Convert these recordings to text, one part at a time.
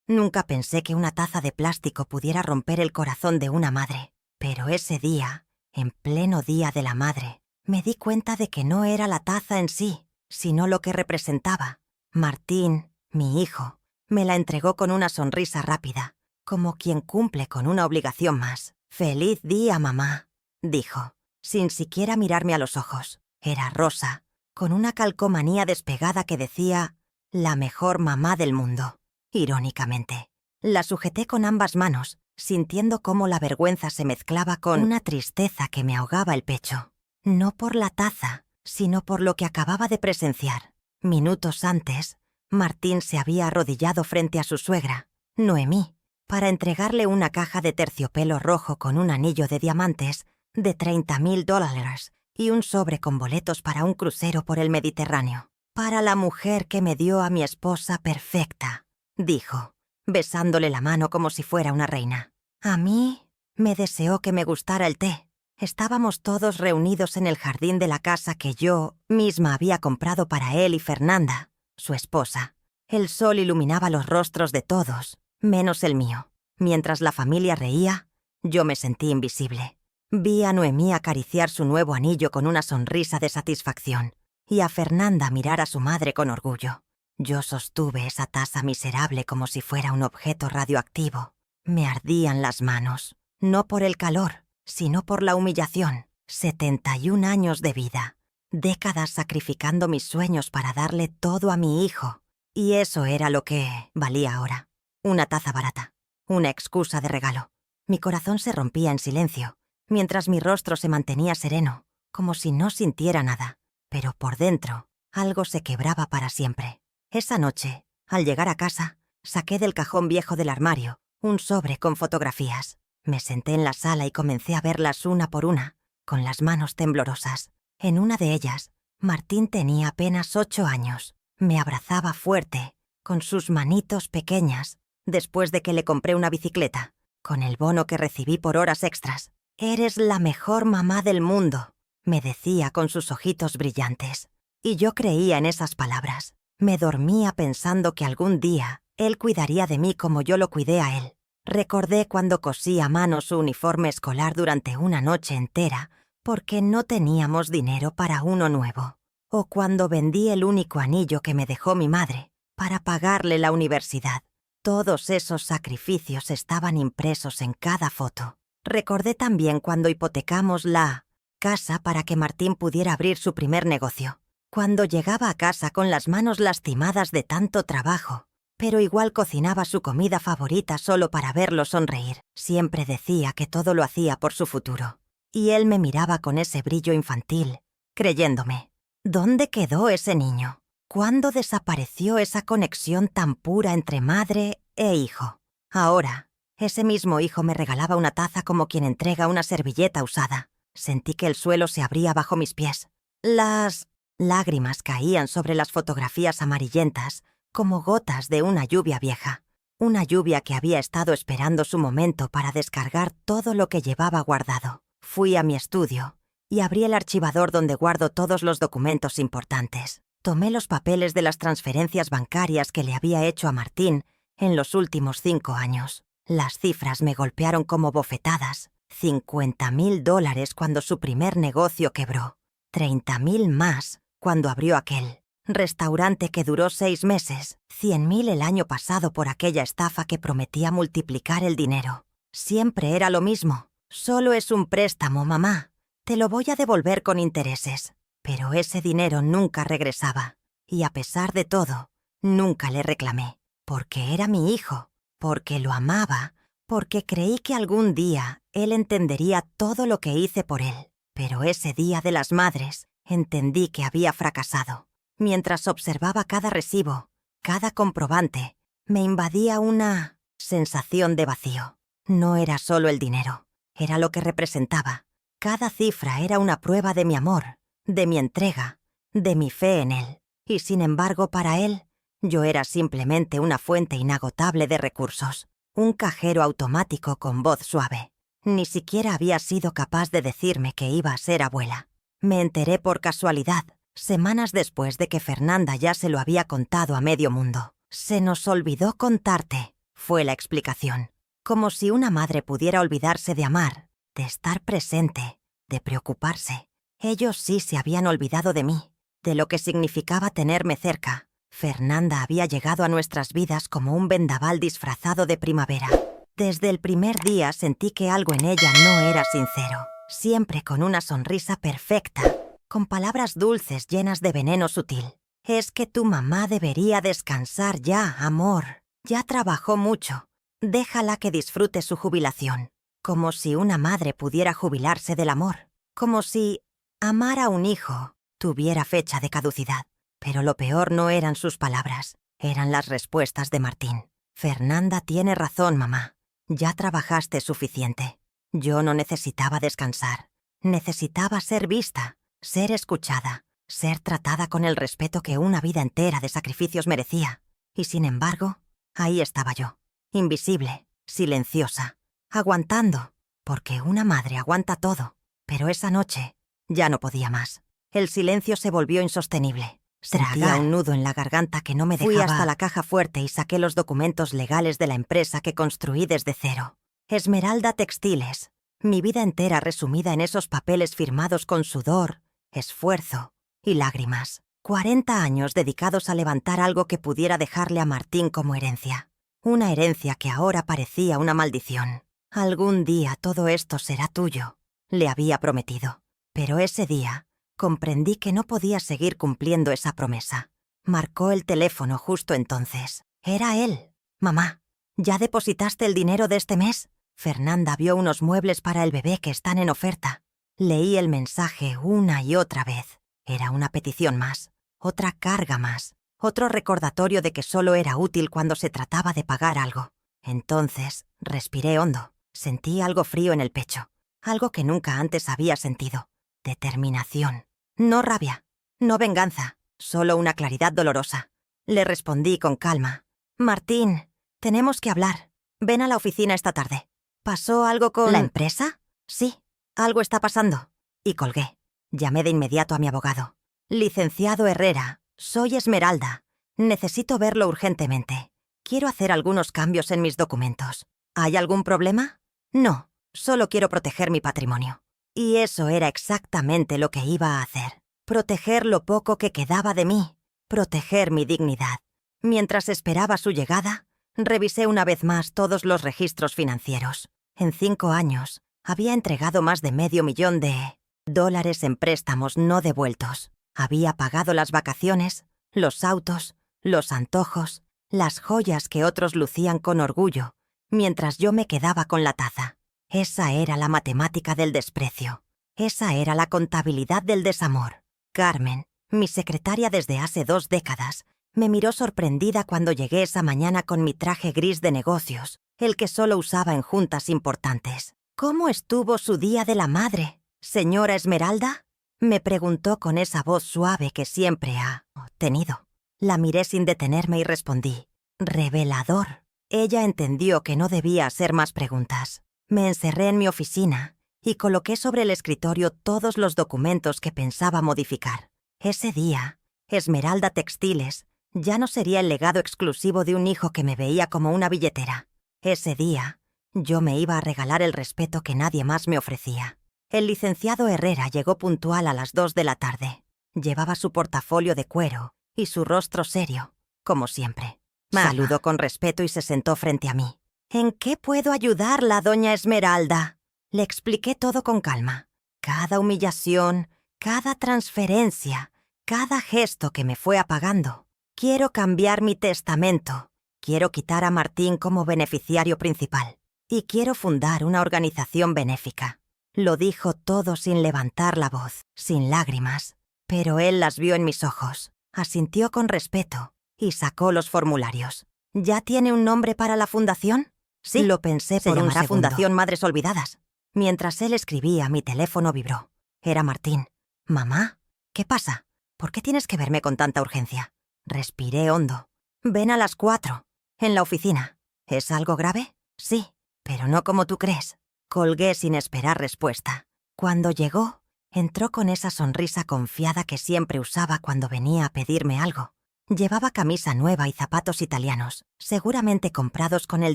Nunca pensé que una taza de plástico pudiera romper el corazón de una madre. Pero ese día, en pleno Día de la Madre, me di cuenta de que no era la taza en sí, sino lo que representaba. Martín, mi hijo, me la entregó con una sonrisa rápida, como quien cumple con una obligación más. «Feliz día, mamá», dijo, sin siquiera mirarme a los ojos. Era rosa, con una calcomanía despegada que decía «La mejor mamá del mundo». Irónicamente, la sujeté con ambas manos, sintiendo cómo la vergüenza se mezclaba con una tristeza que me ahogaba el pecho. No por la taza, sino por lo que acababa de presenciar. Minutos antes, Martín se había arrodillado frente a su suegra, Noemí, para entregarle una caja de terciopelo rojo con un anillo de diamantes de $30,000 y un sobre con boletos para un crucero por el Mediterráneo. «Para la mujer que me dio a mi esposa perfecta», dijo, besándole la mano como si fuera una reina. A mí me deseó que me gustara el té. Estábamos todos reunidos en el jardín de la casa que yo misma había comprado para él y Fernanda, su esposa. El sol iluminaba los rostros de todos, menos el mío. Mientras la familia reía, yo me sentí invisible. Vi a Noemí acariciar su nuevo anillo con una sonrisa de satisfacción y a Fernanda mirar a su madre con orgullo. Yo sostuve esa taza miserable como si fuera un objeto radioactivo. Me ardían las manos, no por el calor, sino por la humillación. 71 años de vida, décadas sacrificando mis sueños para darle todo a mi hijo. Y eso era lo que valía ahora. Una taza barata, una excusa de regalo. Mi corazón se rompía en silencio, mientras mi rostro se mantenía sereno, como si no sintiera nada. Pero por dentro, algo se quebraba para siempre. Esa noche, al llegar a casa, saqué del cajón viejo del armario un sobre con fotografías. Me senté en la sala y comencé a verlas una por una, con las manos temblorosas. En una de ellas, Martín tenía apenas 8 años. Me abrazaba fuerte, con sus manitos pequeñas, después de que le compré una bicicleta, con el bono que recibí por horas extras. «Eres la mejor mamá del mundo», me decía con sus ojitos brillantes. Y yo creía en esas palabras. Me dormía pensando que algún día él cuidaría de mí como yo lo cuidé a él. Recordé cuando cosí a mano su uniforme escolar durante una noche entera porque no teníamos dinero para uno nuevo. O cuando vendí el único anillo que me dejó mi madre para pagarle la universidad. Todos esos sacrificios estaban impresos en cada foto. Recordé también cuando hipotecamos la casa para que Martín pudiera abrir su primer negocio. Cuando llegaba a casa con las manos lastimadas de tanto trabajo, pero igual cocinaba su comida favorita solo para verlo sonreír. Siempre decía que todo lo hacía por su futuro. Y él me miraba con ese brillo infantil, creyéndome. ¿Dónde quedó ese niño? ¿Cuándo desapareció esa conexión tan pura entre madre e hijo? Ahora, ese mismo hijo me regalaba una taza como quien entrega una servilleta usada. Sentí que el suelo se abría bajo mis pies. Las lágrimas caían sobre las fotografías amarillentas como gotas de una lluvia vieja. Una lluvia que había estado esperando su momento para descargar todo lo que llevaba guardado. Fui a mi estudio y abrí el archivador donde guardo todos los documentos importantes. Tomé los papeles de las transferencias bancarias que le había hecho a Martín en los últimos 5 años. Las cifras me golpearon como bofetadas. $50,000 cuando su primer negocio quebró. 30,000 más cuando abrió aquel restaurante que duró 6 meses. 100,000 el año pasado por aquella estafa que prometía multiplicar el dinero. Siempre era lo mismo. Solo es un préstamo, mamá. Te lo voy a devolver con intereses. Pero ese dinero nunca regresaba. Y a pesar de todo, nunca le reclamé. Porque era mi hijo. Porque lo amaba. Porque creí que algún día él entendería todo lo que hice por él. Pero ese Día de las Madres entendí que había fracasado. Mientras observaba cada recibo, cada comprobante, me invadía una sensación de vacío. No era solo el dinero, era lo que representaba. Cada cifra era una prueba de mi amor, de mi entrega, de mi fe en él. Y sin embargo, para él, yo era simplemente una fuente inagotable de recursos, un cajero automático con voz suave. Ni siquiera había sido capaz de decirme que iba a ser abuela. Me enteré por casualidad, semanas después de que Fernanda ya se lo había contado a medio mundo. «Se nos olvidó contarte», fue la explicación. Como si una madre pudiera olvidarse de amar, de estar presente, de preocuparse. Ellos sí se habían olvidado de mí, de lo que significaba tenerme cerca. Fernanda había llegado a nuestras vidas como un vendaval disfrazado de primavera. Desde el primer día sentí que algo en ella no era sincero. Siempre con una sonrisa perfecta, con palabras dulces llenas de veneno sutil. Es que tu mamá debería descansar ya, amor. Ya trabajó mucho. Déjala que disfrute su jubilación. Como si una madre pudiera jubilarse del amor. Como si amar a un hijo tuviera fecha de caducidad. Pero lo peor no eran sus palabras, eran las respuestas de Martín. Fernanda tiene razón, mamá. Ya trabajaste suficiente. Yo no necesitaba descansar. Necesitaba ser vista, ser escuchada, ser tratada con el respeto que una vida entera de sacrificios merecía. Y sin embargo, ahí estaba yo, invisible, silenciosa, aguantando, porque una madre aguanta todo. Pero esa noche ya no podía más. El silencio se volvió insostenible. Sentía un nudo en la garganta que no me dejaba. Fui hasta la caja fuerte y saqué los documentos legales de la empresa que construí desde cero. Esmeralda Textiles. Mi vida entera resumida en esos papeles firmados con sudor, esfuerzo y lágrimas. 40 años dedicados a levantar algo que pudiera dejarle a Martín como herencia. Una herencia que ahora parecía una maldición. Algún día todo esto será tuyo, le había prometido. Pero ese día comprendí que no podía seguir cumpliendo esa promesa. Marcó el teléfono justo entonces. Era él. Mamá, ¿ya depositaste el dinero de este mes? Fernanda vio unos muebles para el bebé que están en oferta. Leí el mensaje una y otra vez. Era una petición más, otra carga más, otro recordatorio de que solo era útil cuando se trataba de pagar algo. Entonces, respiré hondo. Sentí algo frío en el pecho, algo que nunca antes había sentido. Determinación. No rabia, no venganza, solo una claridad dolorosa. Le respondí con calma. Martín, tenemos que hablar. Ven a la oficina esta tarde. ¿Pasó algo con la empresa? Sí, algo está pasando. Y colgué. Llamé de inmediato a mi abogado. Licenciado Herrera, soy Esmeralda. Necesito verlo urgentemente. Quiero hacer algunos cambios en mis documentos. ¿Hay algún problema? No, solo quiero proteger mi patrimonio. Y eso era exactamente lo que iba a hacer. Proteger lo poco que quedaba de mí. Proteger mi dignidad. Mientras esperaba su llegada, revisé una vez más todos los registros financieros. En 5 años, había entregado más de $500,000 en préstamos no devueltos. Había pagado las vacaciones, los autos, los antojos, las joyas que otros lucían con orgullo, mientras yo me quedaba con la taza. Esa era la matemática del desprecio. Esa era la contabilidad del desamor. Carmen, mi secretaria desde hace 2 décadas, me miró sorprendida cuando llegué esa mañana con mi traje gris de negocios, el que solo usaba en juntas importantes. ¿Cómo estuvo su día de la madre, señora Esmeralda? Me preguntó con esa voz suave que siempre ha tenido. La miré sin detenerme y respondí. Revelador. Ella entendió que no debía hacer más preguntas. Me encerré en mi oficina y coloqué sobre el escritorio todos los documentos que pensaba modificar. Ese día, Esmeralda Textiles ya no sería el legado exclusivo de un hijo que me veía como una billetera. Ese día, yo me iba a regalar el respeto que nadie más me ofrecía. El licenciado Herrera llegó puntual a las 2 de la tarde. Llevaba su portafolio de cuero y su rostro serio, como siempre. Saludó con respeto y se sentó frente a mí. ¿En qué puedo ayudarla, doña Esmeralda? Le expliqué todo con calma. Cada humillación, cada transferencia, cada gesto que me fue apagando. Quiero cambiar mi testamento. Quiero quitar a Martín como beneficiario principal. Y quiero fundar una organización benéfica. Lo dijo todo sin levantar la voz, sin lágrimas. Pero él las vio en mis ojos, asintió con respeto y sacó los formularios. ¿Ya tiene un nombre para la fundación? Sí, lo pensé por un segundo. Fundación Madres Olvidadas. Mientras él escribía, mi teléfono vibró. Era Martín. «Mamá, ¿qué pasa? ¿Por qué tienes que verme con tanta urgencia?» Respiré hondo. «Ven a las 4, en la oficina». ¿Es algo grave? Sí, pero no como tú crees. Colgué sin esperar respuesta. Cuando llegó, entró con esa sonrisa confiada que siempre usaba cuando venía a pedirme algo. Llevaba camisa nueva y zapatos italianos, seguramente comprados con el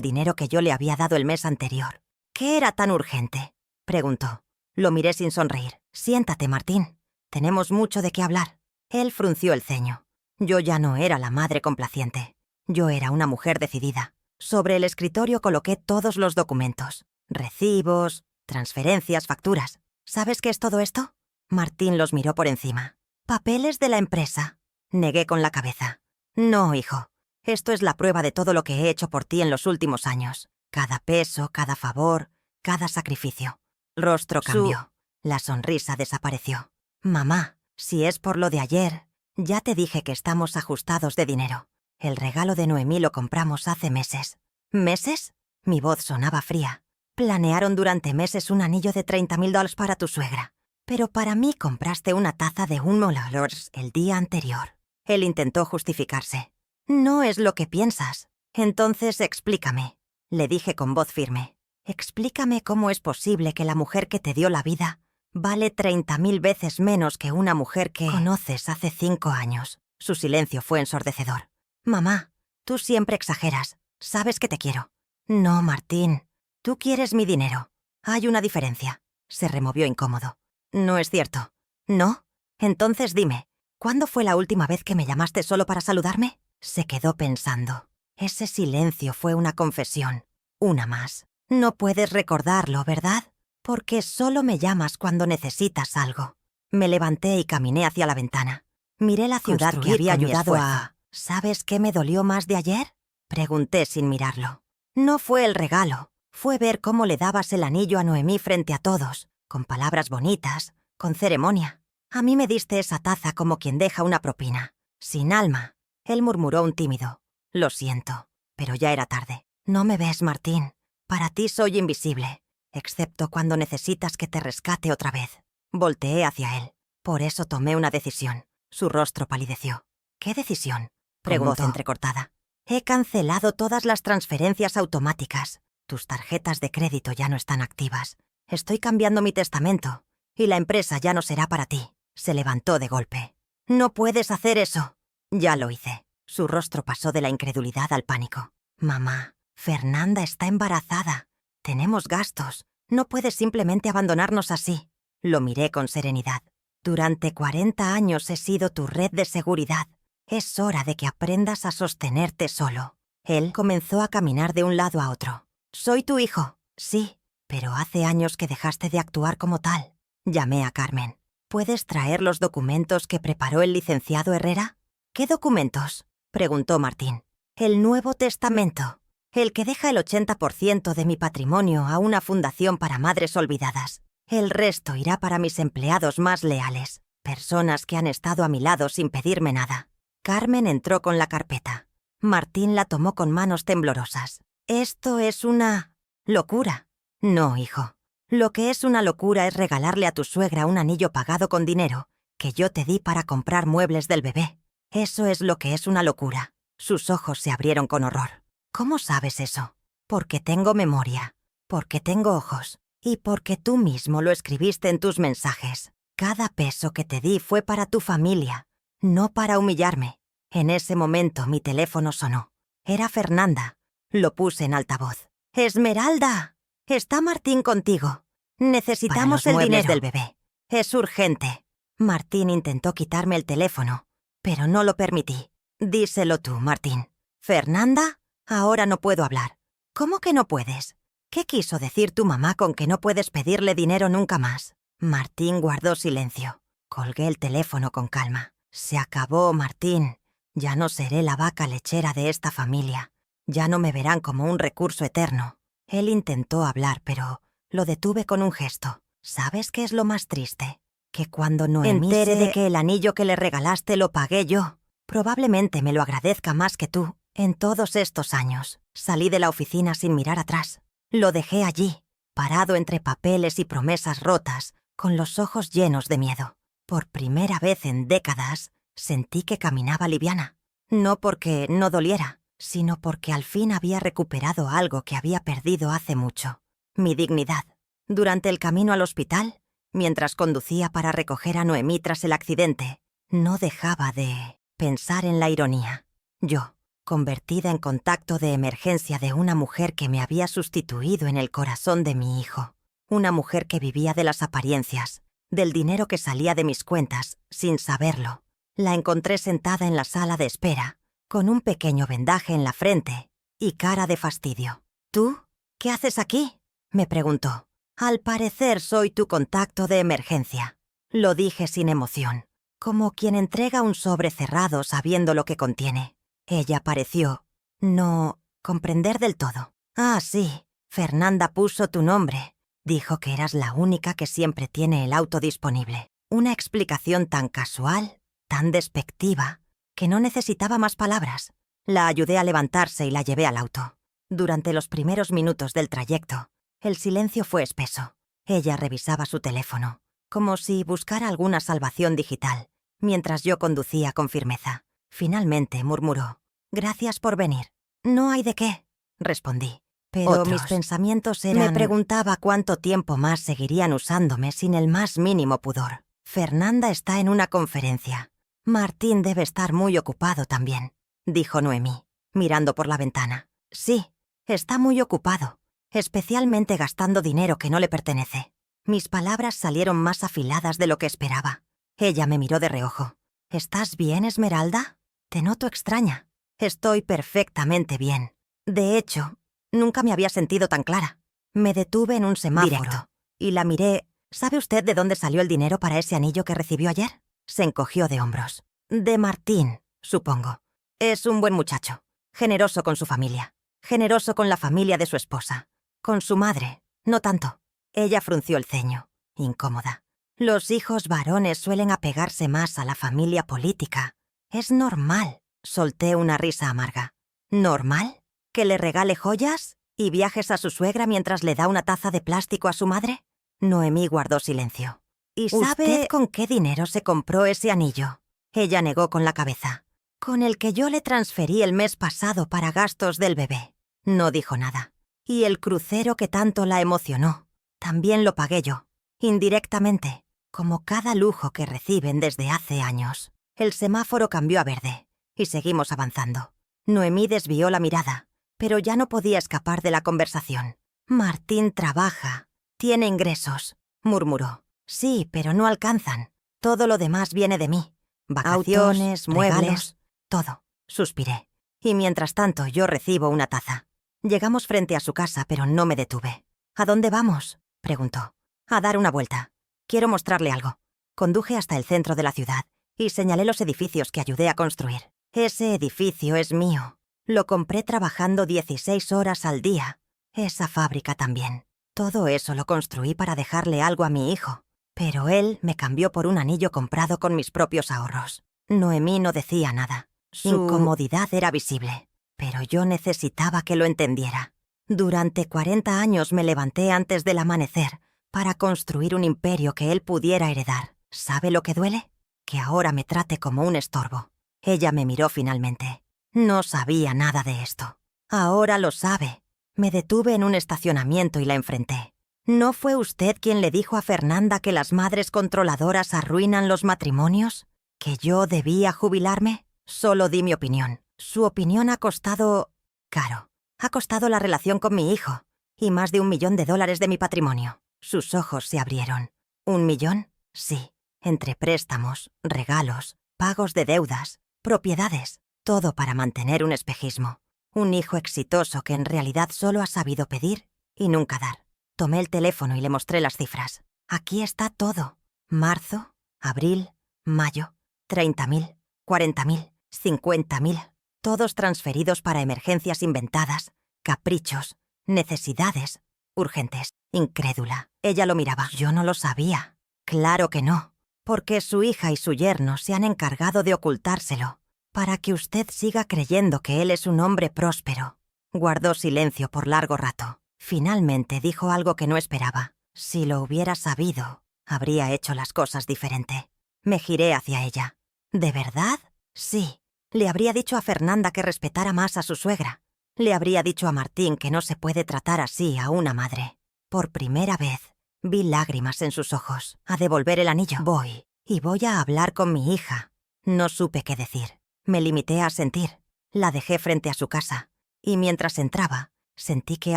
dinero que yo le había dado el mes anterior. ¿Qué era tan urgente?, preguntó. Lo miré sin sonreír. Siéntate, Martín. Tenemos mucho de qué hablar. Él frunció el ceño. Yo ya no era la madre complaciente. Yo era una mujer decidida. Sobre el escritorio coloqué todos los documentos. Recibos, transferencias, facturas. ¿Sabes qué es todo esto? Martín los miró por encima. Papeles de la empresa. Negué con la cabeza. No, hijo. Esto es la prueba de todo lo que he hecho por ti en los últimos años. Cada peso, cada favor, cada sacrificio. Rostro cambió. La sonrisa desapareció. Mamá, si es por lo de ayer, ya te dije que estamos ajustados de dinero. El regalo de Noemí lo compramos hace meses. ¿Meses? Mi voz sonaba fría. Planearon durante meses un anillo de $30,000 para tu suegra. Pero para mí compraste una taza de un Molars el día anterior. Él intentó justificarse. No es lo que piensas. Entonces explícame, le dije con voz firme. Explícame cómo es posible que la mujer que te dio la vida vale 30,000 veces menos que una mujer que conoces hace 5 años. Su silencio fue ensordecedor. Mamá, tú siempre exageras. Sabes que te quiero. No, Martín. Tú quieres mi dinero. Hay una diferencia. Se removió incómodo. No es cierto. ¿No? Entonces dime, ¿cuándo fue la última vez que me llamaste solo para saludarme? Se quedó pensando. Ese silencio fue una confesión. Una más. No puedes recordarlo, ¿verdad? Porque solo me llamas cuando necesitas algo. Me levanté y caminé hacia la ventana. Miré la ciudad que había ayudado a... ¿Sabes qué me dolió más de ayer? Pregunté sin mirarlo. No fue el regalo. Fue ver cómo le dabas el anillo a Noemí frente a todos, con palabras bonitas, con ceremonia. A mí me diste esa taza como quien deja una propina. Sin alma. Él murmuró un tímido. Lo siento, pero ya era tarde. No me ves, Martín. Para ti soy invisible, excepto cuando necesitas que te rescate otra vez. Volteé hacia él. Por eso tomé una decisión. Su rostro palideció. ¿Qué decisión?, preguntó, con voz entrecortada. He cancelado todas las transferencias automáticas. Tus tarjetas de crédito ya no están activas. Estoy cambiando mi testamento. Y la empresa ya no será para ti. Se levantó de golpe. No puedes hacer eso. Ya lo hice. Su rostro pasó de la incredulidad al pánico. Mamá, Fernanda está embarazada. Tenemos gastos. No puedes simplemente abandonarnos así. Lo miré con serenidad. Durante 40 años he sido tu red de seguridad. Es hora de que aprendas a sostenerte solo. Él comenzó a caminar de un lado a otro. Soy tu hijo. Sí, pero hace años que dejaste de actuar como tal. Llamé a Carmen. ¿Puedes traer los documentos que preparó el licenciado Herrera? ¿Qué documentos?, preguntó Martín. El Nuevo Testamento. El que deja el 80% de mi patrimonio a una fundación para madres olvidadas. El resto irá para mis empleados más leales, personas que han estado a mi lado sin pedirme nada. Carmen entró con la carpeta. Martín la tomó con manos temblorosas. Esto es una... locura. No, hijo. Lo que es una locura es regalarle a tu suegra un anillo pagado con dinero que yo te di para comprar muebles del bebé. Eso es lo que es una locura. Sus ojos se abrieron con horror. ¿Cómo sabes eso? Porque tengo memoria, porque tengo ojos y porque tú mismo lo escribiste en tus mensajes. Cada peso que te di fue para tu familia, no para humillarme. En ese momento mi teléfono sonó. Era Fernanda. Lo puse en altavoz. ¡Esmeralda! Está Martín contigo. Necesitamos el dinero del bebé. Es urgente. Martín intentó quitarme el teléfono, pero no lo permití. Díselo tú, Martín. ¿Fernanda? Ahora no puedo hablar. ¿Cómo que no puedes? ¿Qué quiso decir tu mamá con que no puedes pedirle dinero nunca más? Martín guardó silencio. Colgué el teléfono con calma. Se acabó, Martín. Ya no seré la vaca lechera de esta familia. Ya no me verán como un recurso eterno. Él intentó hablar, pero lo detuve con un gesto. ¿Sabes qué es lo más triste? Que cuando Noemí entere de que el anillo que le regalaste lo pagué yo, probablemente me lo agradezca más que tú. En todos estos años, salí de la oficina sin mirar atrás. Lo dejé allí, parado entre papeles y promesas rotas, con los ojos llenos de miedo. Por primera vez en décadas, sentí que caminaba liviana. No porque no doliera, sino porque al fin había recuperado algo que había perdido hace mucho. Mi dignidad. Durante el camino al hospital, mientras conducía para recoger a Noemí tras el accidente, no dejaba de pensar en la ironía. Yo, convertida en contacto de emergencia de una mujer que me había sustituido en el corazón de mi hijo. Una mujer que vivía de las apariencias, del dinero que salía de mis cuentas, sin saberlo. La encontré sentada en la sala de espera, con un pequeño vendaje en la frente y cara de fastidio. ¿Tú? ¿Qué haces aquí?, me preguntó. Al parecer soy tu contacto de emergencia. Lo dije sin emoción, como quien entrega un sobre cerrado sabiendo lo que contiene. Ella pareció no comprender del todo. Ah, sí, Fernanda puso tu nombre. Dijo que eras la única que siempre tiene el auto disponible. Una explicación tan casual, tan despectiva, que no necesitaba más palabras. La ayudé a levantarse y la llevé al auto. Durante los primeros minutos del trayecto, el silencio fue espeso. Ella revisaba su teléfono, como si buscara alguna salvación digital, mientras yo conducía con firmeza. Finalmente murmuró: «Gracias por venir». «No hay de qué», respondí. Pero mis pensamientos eran... Me preguntaba cuánto tiempo más seguirían usándome sin el más mínimo pudor. Fernanda está en una conferencia. Martín debe estar muy ocupado también, dijo Noemí, mirando por la ventana. Sí, está muy ocupado, especialmente gastando dinero que no le pertenece. Mis palabras salieron más afiladas de lo que esperaba. Ella me miró de reojo. ¿Estás bien, Esmeralda? Te noto extraña. Estoy perfectamente bien. De hecho, nunca me había sentido tan clara. Me detuve en un semáforo directo y la miré. ¿Sabe usted de dónde salió el dinero para ese anillo que recibió ayer? Se encogió de hombros. De Martín, supongo. Es un buen muchacho, generoso con su familia, generoso con la familia de su esposa. Con su madre, no tanto. Ella frunció el ceño, incómoda. Los hijos varones suelen apegarse más a la familia política. Es normal. Solté una risa amarga. ¿Normal? ¿Que le regale joyas y viajes a su suegra mientras le da una taza de plástico a su madre? Noemí guardó silencio. ¿Y sabe usted con qué dinero se compró ese anillo? Ella negó con la cabeza. Con el que yo le transferí el mes pasado para gastos del bebé. No dijo nada. Y el crucero que tanto la emocionó, también lo pagué yo, indirectamente, como cada lujo que reciben desde hace años. El semáforo cambió a verde, y seguimos avanzando. Noemí desvió la mirada, pero ya no podía escapar de la conversación. Martín trabaja, tiene ingresos, murmuró. Sí, pero no alcanzan. Todo lo demás viene de mí. Vacaciones, autos, muebles, regalos, todo. Suspiré. Y mientras tanto yo recibo una taza. Llegamos frente a su casa, pero no me detuve. ¿A dónde vamos?, preguntó. A dar una vuelta. Quiero mostrarle algo. Conduje hasta el centro de la ciudad y señalé los edificios que ayudé a construir. Ese edificio es mío. Lo compré trabajando 16 horas al día. Esa fábrica también. Todo eso lo construí para dejarle algo a mi hijo. Pero él me cambió por un anillo comprado con mis propios ahorros. Noemí no decía nada. Su incomodidad era visible, pero yo necesitaba que lo entendiera. Durante 40 años me levanté antes del amanecer para construir un imperio que él pudiera heredar. ¿Sabe lo que duele? Que ahora me trate como un estorbo. Ella me miró finalmente. No sabía nada de esto. Ahora lo sabe. Me detuve en un estacionamiento y la enfrenté. ¿No fue usted quien le dijo a Fernanda que las madres controladoras arruinan los matrimonios? ¿Que yo debía jubilarme? Solo di mi opinión. Su opinión ha costado... caro. Ha costado la relación con mi hijo y más de $1 millón de mi patrimonio. Sus ojos se abrieron. ¿1 millón? Sí. Entre préstamos, regalos, pagos de deudas, propiedades. Todo para mantener un espejismo. Un hijo exitoso que en realidad solo ha sabido pedir y nunca dar. Tomé el teléfono y le mostré las cifras. Aquí está todo. Marzo, abril, mayo. 30.000, 40.000, 50.000. Todos transferidos para emergencias inventadas, caprichos, necesidades, urgentes. Incrédula. Ella lo miraba. Yo no lo sabía. Claro que no. Porque su hija y su yerno se han encargado de ocultárselo, para que usted siga creyendo que él es un hombre próspero. Guardó silencio por largo rato. Finalmente dijo algo que no esperaba. Si lo hubiera sabido, habría hecho las cosas diferente. Me giré hacia ella. ¿De verdad? Sí. Le habría dicho a Fernanda que respetara más a su suegra. Le habría dicho a Martín que no se puede tratar así a una madre. Por primera vez, vi lágrimas en sus ojos. A devolver el anillo. Voy a hablar con mi hija. No supe qué decir. Me limité a sentir. La dejé frente a su casa. Y mientras entraba, sentí que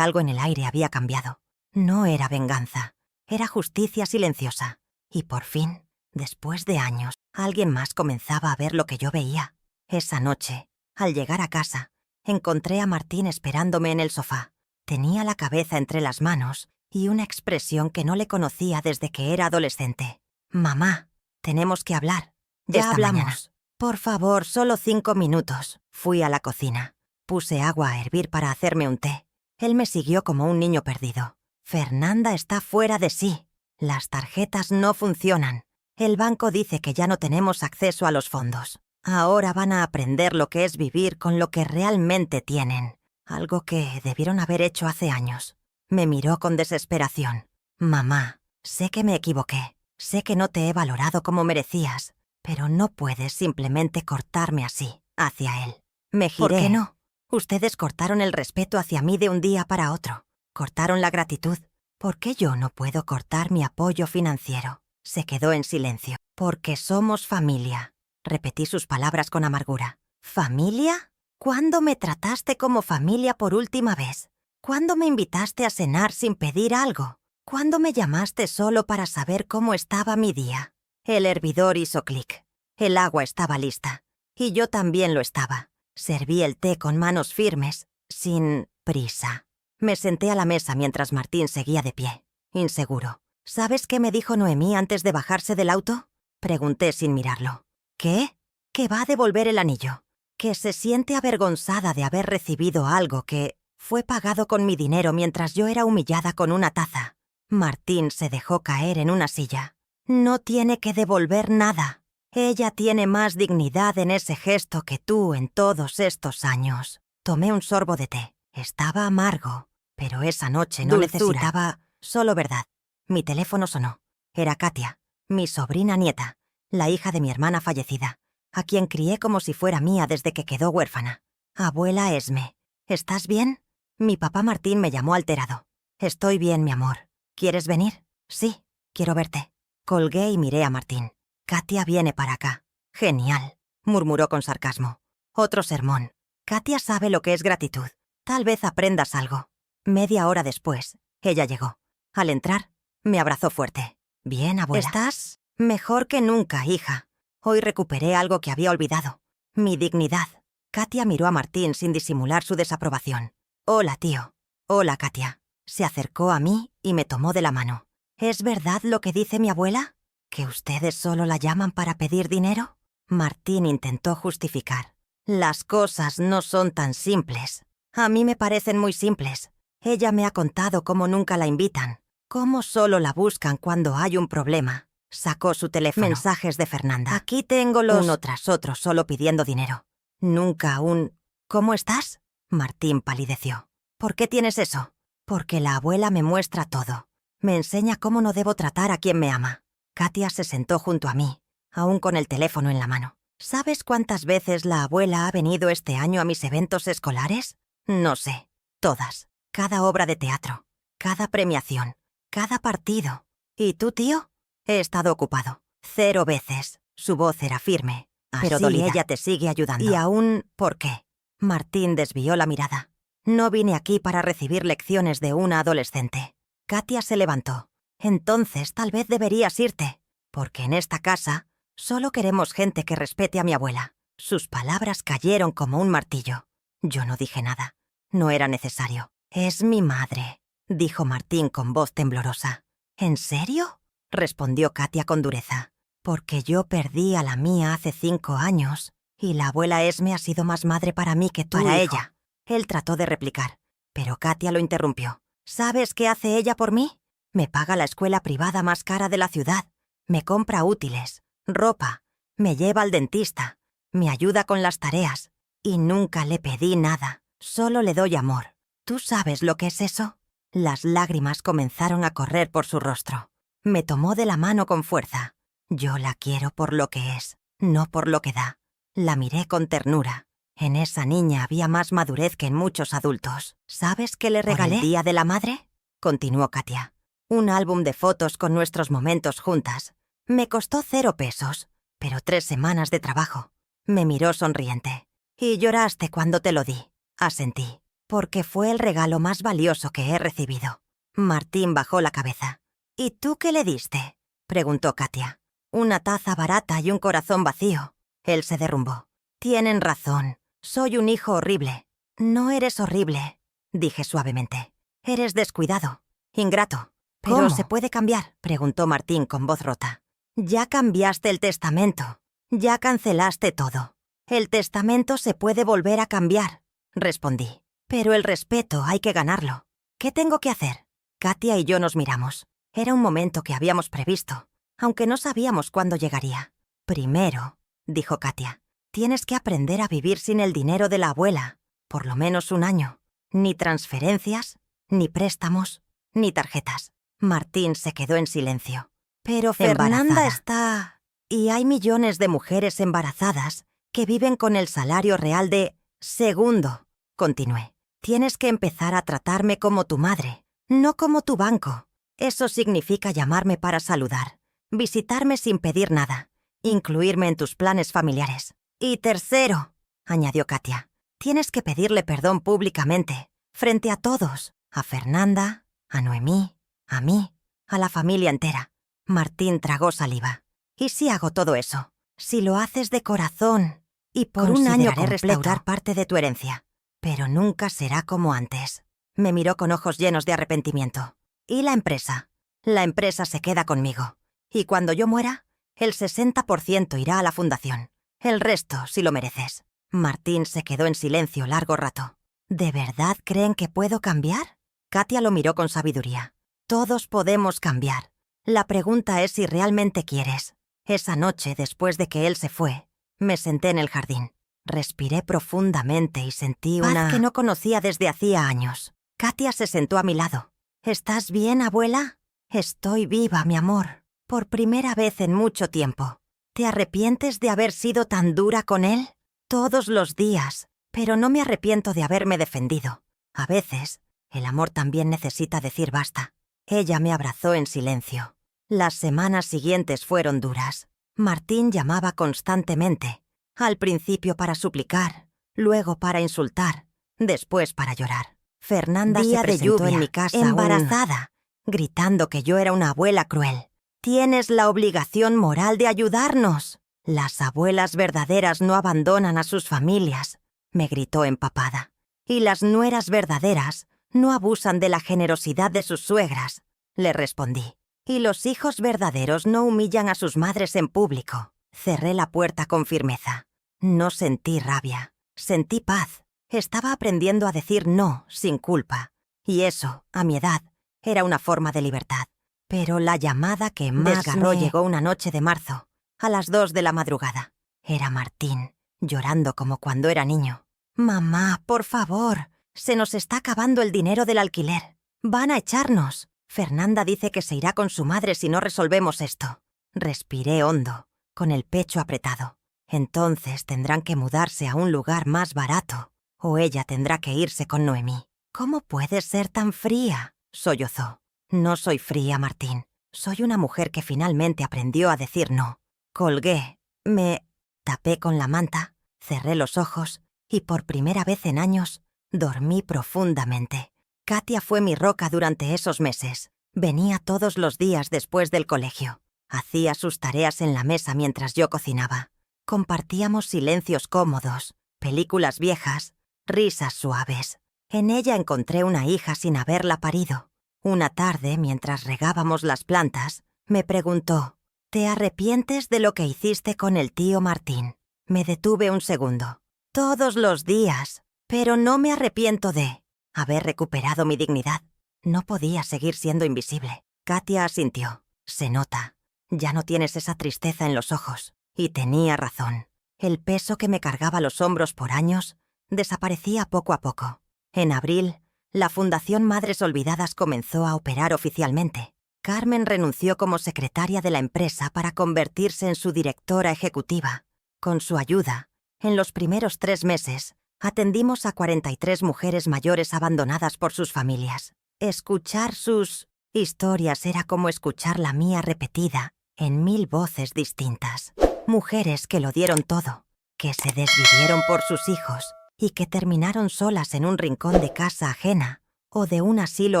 algo en el aire había cambiado. No era venganza. Era justicia silenciosa. Y por fin, después de años, alguien más comenzaba a ver lo que yo veía. Esa noche, al llegar a casa, encontré a Martín esperándome en el sofá. Tenía la cabeza entre las manos y una expresión que no le conocía desde que era adolescente. «Mamá, tenemos que hablar. Ya hablamos. Mañana. Por favor, solo 5 minutos». Fui a la cocina. Puse agua a hervir para hacerme un té. Él me siguió como un niño perdido. «Fernanda está fuera de sí. Las tarjetas no funcionan. El banco dice que ya no tenemos acceso a los fondos. Ahora van a aprender lo que es vivir con lo que realmente tienen. Algo que debieron haber hecho hace años». Me miró con desesperación. «Mamá, sé que me equivoqué. Sé que no te he valorado como merecías, pero no puedes simplemente cortarme así, hacia él». Me giré. «¿Por qué no? Ustedes cortaron el respeto hacia mí de un día para otro. Cortaron la gratitud. ¿Por qué yo no puedo cortar mi apoyo financiero?». Se quedó en silencio. «Porque somos familia». Repetí sus palabras con amargura. «¿Familia? ¿Cuándo me trataste como familia por última vez? ¿Cuándo me invitaste a cenar sin pedir algo? ¿Cuándo me llamaste solo para saber cómo estaba mi día?». El hervidor hizo clic. El agua estaba lista. Y yo también lo estaba. Serví el té con manos firmes, sin prisa. Me senté a la mesa mientras Martín seguía de pie, inseguro. «¿Sabes qué me dijo Noemí antes de bajarse del auto?», pregunté sin mirarlo. «¿Qué?». «Que va a devolver el anillo. Que se siente avergonzada de haber recibido algo que fue pagado con mi dinero mientras yo era humillada con una taza». Martín se dejó caer en una silla. «No tiene que devolver nada. Ella tiene más dignidad en ese gesto que tú en todos estos años». Tomé un sorbo de té. Estaba amargo, pero esa noche no necesitaba solo verdad. Mi teléfono sonó. Era Katia, mi sobrina nieta, la hija de mi hermana fallecida, a quien crié como si fuera mía desde que quedó huérfana. «Abuela Esme, ¿estás bien?». Mi papá Martín me llamó alterado. «Estoy bien, mi amor. ¿Quieres venir?». «Sí, quiero verte». Colgué y miré a Martín. «Katia viene para acá». «Genial», murmuró con sarcasmo. «Otro sermón. Katia sabe lo que es gratitud. Tal vez aprendas algo». Media hora después, ella llegó. Al entrar, me abrazó fuerte. «Bien, abuela». «Estás mejor que nunca, hija. Hoy recuperé algo que había olvidado. Mi dignidad». Katia miró a Martín sin disimular su desaprobación. «Hola, tío». «Hola, Katia». Se acercó a mí y me tomó de la mano. «¿Es verdad lo que dice mi abuela? ¿Que ustedes solo la llaman para pedir dinero?». Martín intentó justificar. «Las cosas no son tan simples. A mí me parecen muy simples. Ella me ha contado cómo nunca la invitan, cómo solo la buscan cuando hay un problema». Sacó su teléfono. «Mensajes de Fernanda. Aquí tengo los…». Uno tras otro, solo pidiendo dinero. Nunca un «¿Cómo estás?». Martín palideció. «¿Por qué tienes eso?». «Porque la abuela me muestra todo. Me enseña cómo no debo tratar a quien me ama». Katia se sentó junto a mí, aún con el teléfono en la mano. «¿Sabes cuántas veces la abuela ha venido este año a mis eventos escolares?». «No sé. Todas. Cada obra de teatro. Cada premiación. Cada partido. ¿Y tú, tío?». «He estado ocupado». «0 veces». Su voz era firme, pero dolida. «Ella te sigue ayudando». «¿Y aún por qué?». Martín desvió la mirada. «No vine aquí para recibir lecciones de una adolescente». Katia se levantó. «Entonces tal vez deberías irte, porque en esta casa solo queremos gente que respete a mi abuela». Sus palabras cayeron como un martillo. Yo no dije nada. No era necesario. «Es mi madre», dijo Martín con voz temblorosa. «¿En serio?», respondió Katia con dureza. «Porque yo perdí a la mía hace 5 años, y la abuela Esme ha sido más madre para mí que tú, para hijo». Ella. Él trató de replicar, pero Katia lo interrumpió. «¿Sabes qué hace ella por mí? Me paga la escuela privada más cara de la ciudad, me compra útiles, ropa, me lleva al dentista, me ayuda con las tareas, y nunca le pedí nada, solo le doy amor. ¿Tú sabes lo que es eso?». Las lágrimas comenzaron a correr por su rostro. Me tomó de la mano con fuerza. «Yo la quiero por lo que es, no por lo que da». La miré con ternura. En esa niña había más madurez que en muchos adultos. «¿Sabes qué le regalé?». «¿Por el Día de la Madre?», continuó Katia. «Un álbum de fotos con nuestros momentos juntas. Me costó 0 pesos, pero 3 semanas de trabajo. Me miró sonriente. Y lloraste cuando te lo di. Asentí. Porque fue el regalo más valioso que he recibido. Martín bajó la cabeza. ¿Y tú qué le diste?, preguntó Katia. Una taza barata y un corazón vacío. Él se derrumbó. Tienen razón. Soy un hijo horrible. No eres horrible, dije suavemente. Eres descuidado, ingrato. ¿Pero ¿Cómo? se puede cambiar?, preguntó Martín con voz rota. Ya cambiaste el testamento. Ya cancelaste todo. El testamento se puede volver a cambiar, respondí. Pero el respeto hay que ganarlo. ¿Qué tengo que hacer? Katia y yo nos miramos. Era un momento que habíamos previsto, aunque no sabíamos cuándo llegaría. Primero, dijo Katia, tienes que aprender a vivir sin el dinero de la abuela, por lo menos un año. Ni transferencias, ni préstamos, ni tarjetas. Martín se quedó en silencio. Pero Fernanda está... Y hay millones de mujeres embarazadas que viven con el salario real de... Segundo, continué. Tienes que empezar a tratarme como tu madre, no como tu banco. Eso significa llamarme para saludar, visitarme sin pedir nada, incluirme en tus planes familiares. Y tercero, añadió Katia, tienes que pedirle perdón públicamente, frente a todos, a Fernanda, a Noemí, a mí, a la familia entera. Martín tragó saliva. ¿Y si hago todo eso? Si lo haces de corazón, y por un año completo restaurar parte de tu herencia. Pero nunca será como antes. Me miró con ojos llenos de arrepentimiento. ¿Y la empresa? La empresa se queda conmigo. Y cuando yo muera, el 60% irá a la fundación. El resto, si lo mereces. Martín se quedó en silencio largo rato. ¿De verdad creen que puedo cambiar? Katia lo miró con sabiduría. Todos podemos cambiar. La pregunta es si realmente quieres. Esa noche, después de que él se fue, me senté en el jardín. Respiré profundamente y sentí una paz que no conocía desde hacía años. Katia se sentó a mi lado. ¿Estás bien, abuela? Estoy viva, mi amor. Por primera vez en mucho tiempo. ¿Te arrepientes de haber sido tan dura con él? Todos los días. Pero no me arrepiento de haberme defendido. A veces, el amor también necesita decir basta. Ella me abrazó en silencio. Las semanas siguientes fueron duras. Martín llamaba constantemente. Al principio para suplicar, luego para insultar, después para llorar. Fernanda se presentó en mi casa embarazada, gritando que yo era una abuela cruel. Tienes la obligación moral de ayudarnos. Las abuelas verdaderas no abandonan a sus familias, me gritó empapada. Y las nueras verdaderas no abusan de la generosidad de sus suegras, le respondí. Y los hijos verdaderos no humillan a sus madres en público. Cerré la puerta con firmeza. No sentí rabia, sentí paz. Estaba aprendiendo a decir no sin culpa. Y eso, a mi edad, era una forma de libertad. Pero la llamada que más desgarró llegó una noche de marzo, a las 2 de la madrugada. Era Martín, llorando como cuando era niño. «Mamá, por favor, se nos está acabando el dinero del alquiler. Van a echarnos. Fernanda dice que se irá con su madre si no resolvemos esto». Respiré hondo, con el pecho apretado. Entonces tendrán que mudarse a un lugar más barato, o ella tendrá que irse con Noemí. «¿Cómo puedes ser tan fría?», sollozó. «No soy fría, Martín. Soy una mujer que finalmente aprendió a decir no». Colgué, me tapé con la manta, cerré los ojos y por primera vez en años dormí profundamente. Katia fue mi roca durante esos meses. Venía todos los días después del colegio. Hacía sus tareas en la mesa mientras yo cocinaba. Compartíamos silencios cómodos, películas viejas, risas suaves. En ella encontré una hija sin haberla parido. Una tarde, mientras regábamos las plantas, me preguntó: «¿Te arrepientes de lo que hiciste con el tío Martín?». Me detuve un segundo. «Todos los días, pero no me arrepiento de haber recuperado mi dignidad». No podía seguir siendo invisible. Katia asintió. «Se nota. Ya no tienes esa tristeza en los ojos». Y tenía razón. El peso que me cargaba los hombros por años desaparecía poco a poco. En abril, la Fundación Madres Olvidadas comenzó a operar oficialmente. Carmen renunció como secretaria de la empresa para convertirse en su directora ejecutiva. Con su ayuda, en los primeros 3 meses, atendimos a 43 mujeres mayores abandonadas por sus familias. Escuchar sus historias era como escuchar la mía repetida en 1000 voces distintas. Mujeres que lo dieron todo, que se desvivieron por sus hijos y que terminaron solas en un rincón de casa ajena o de un asilo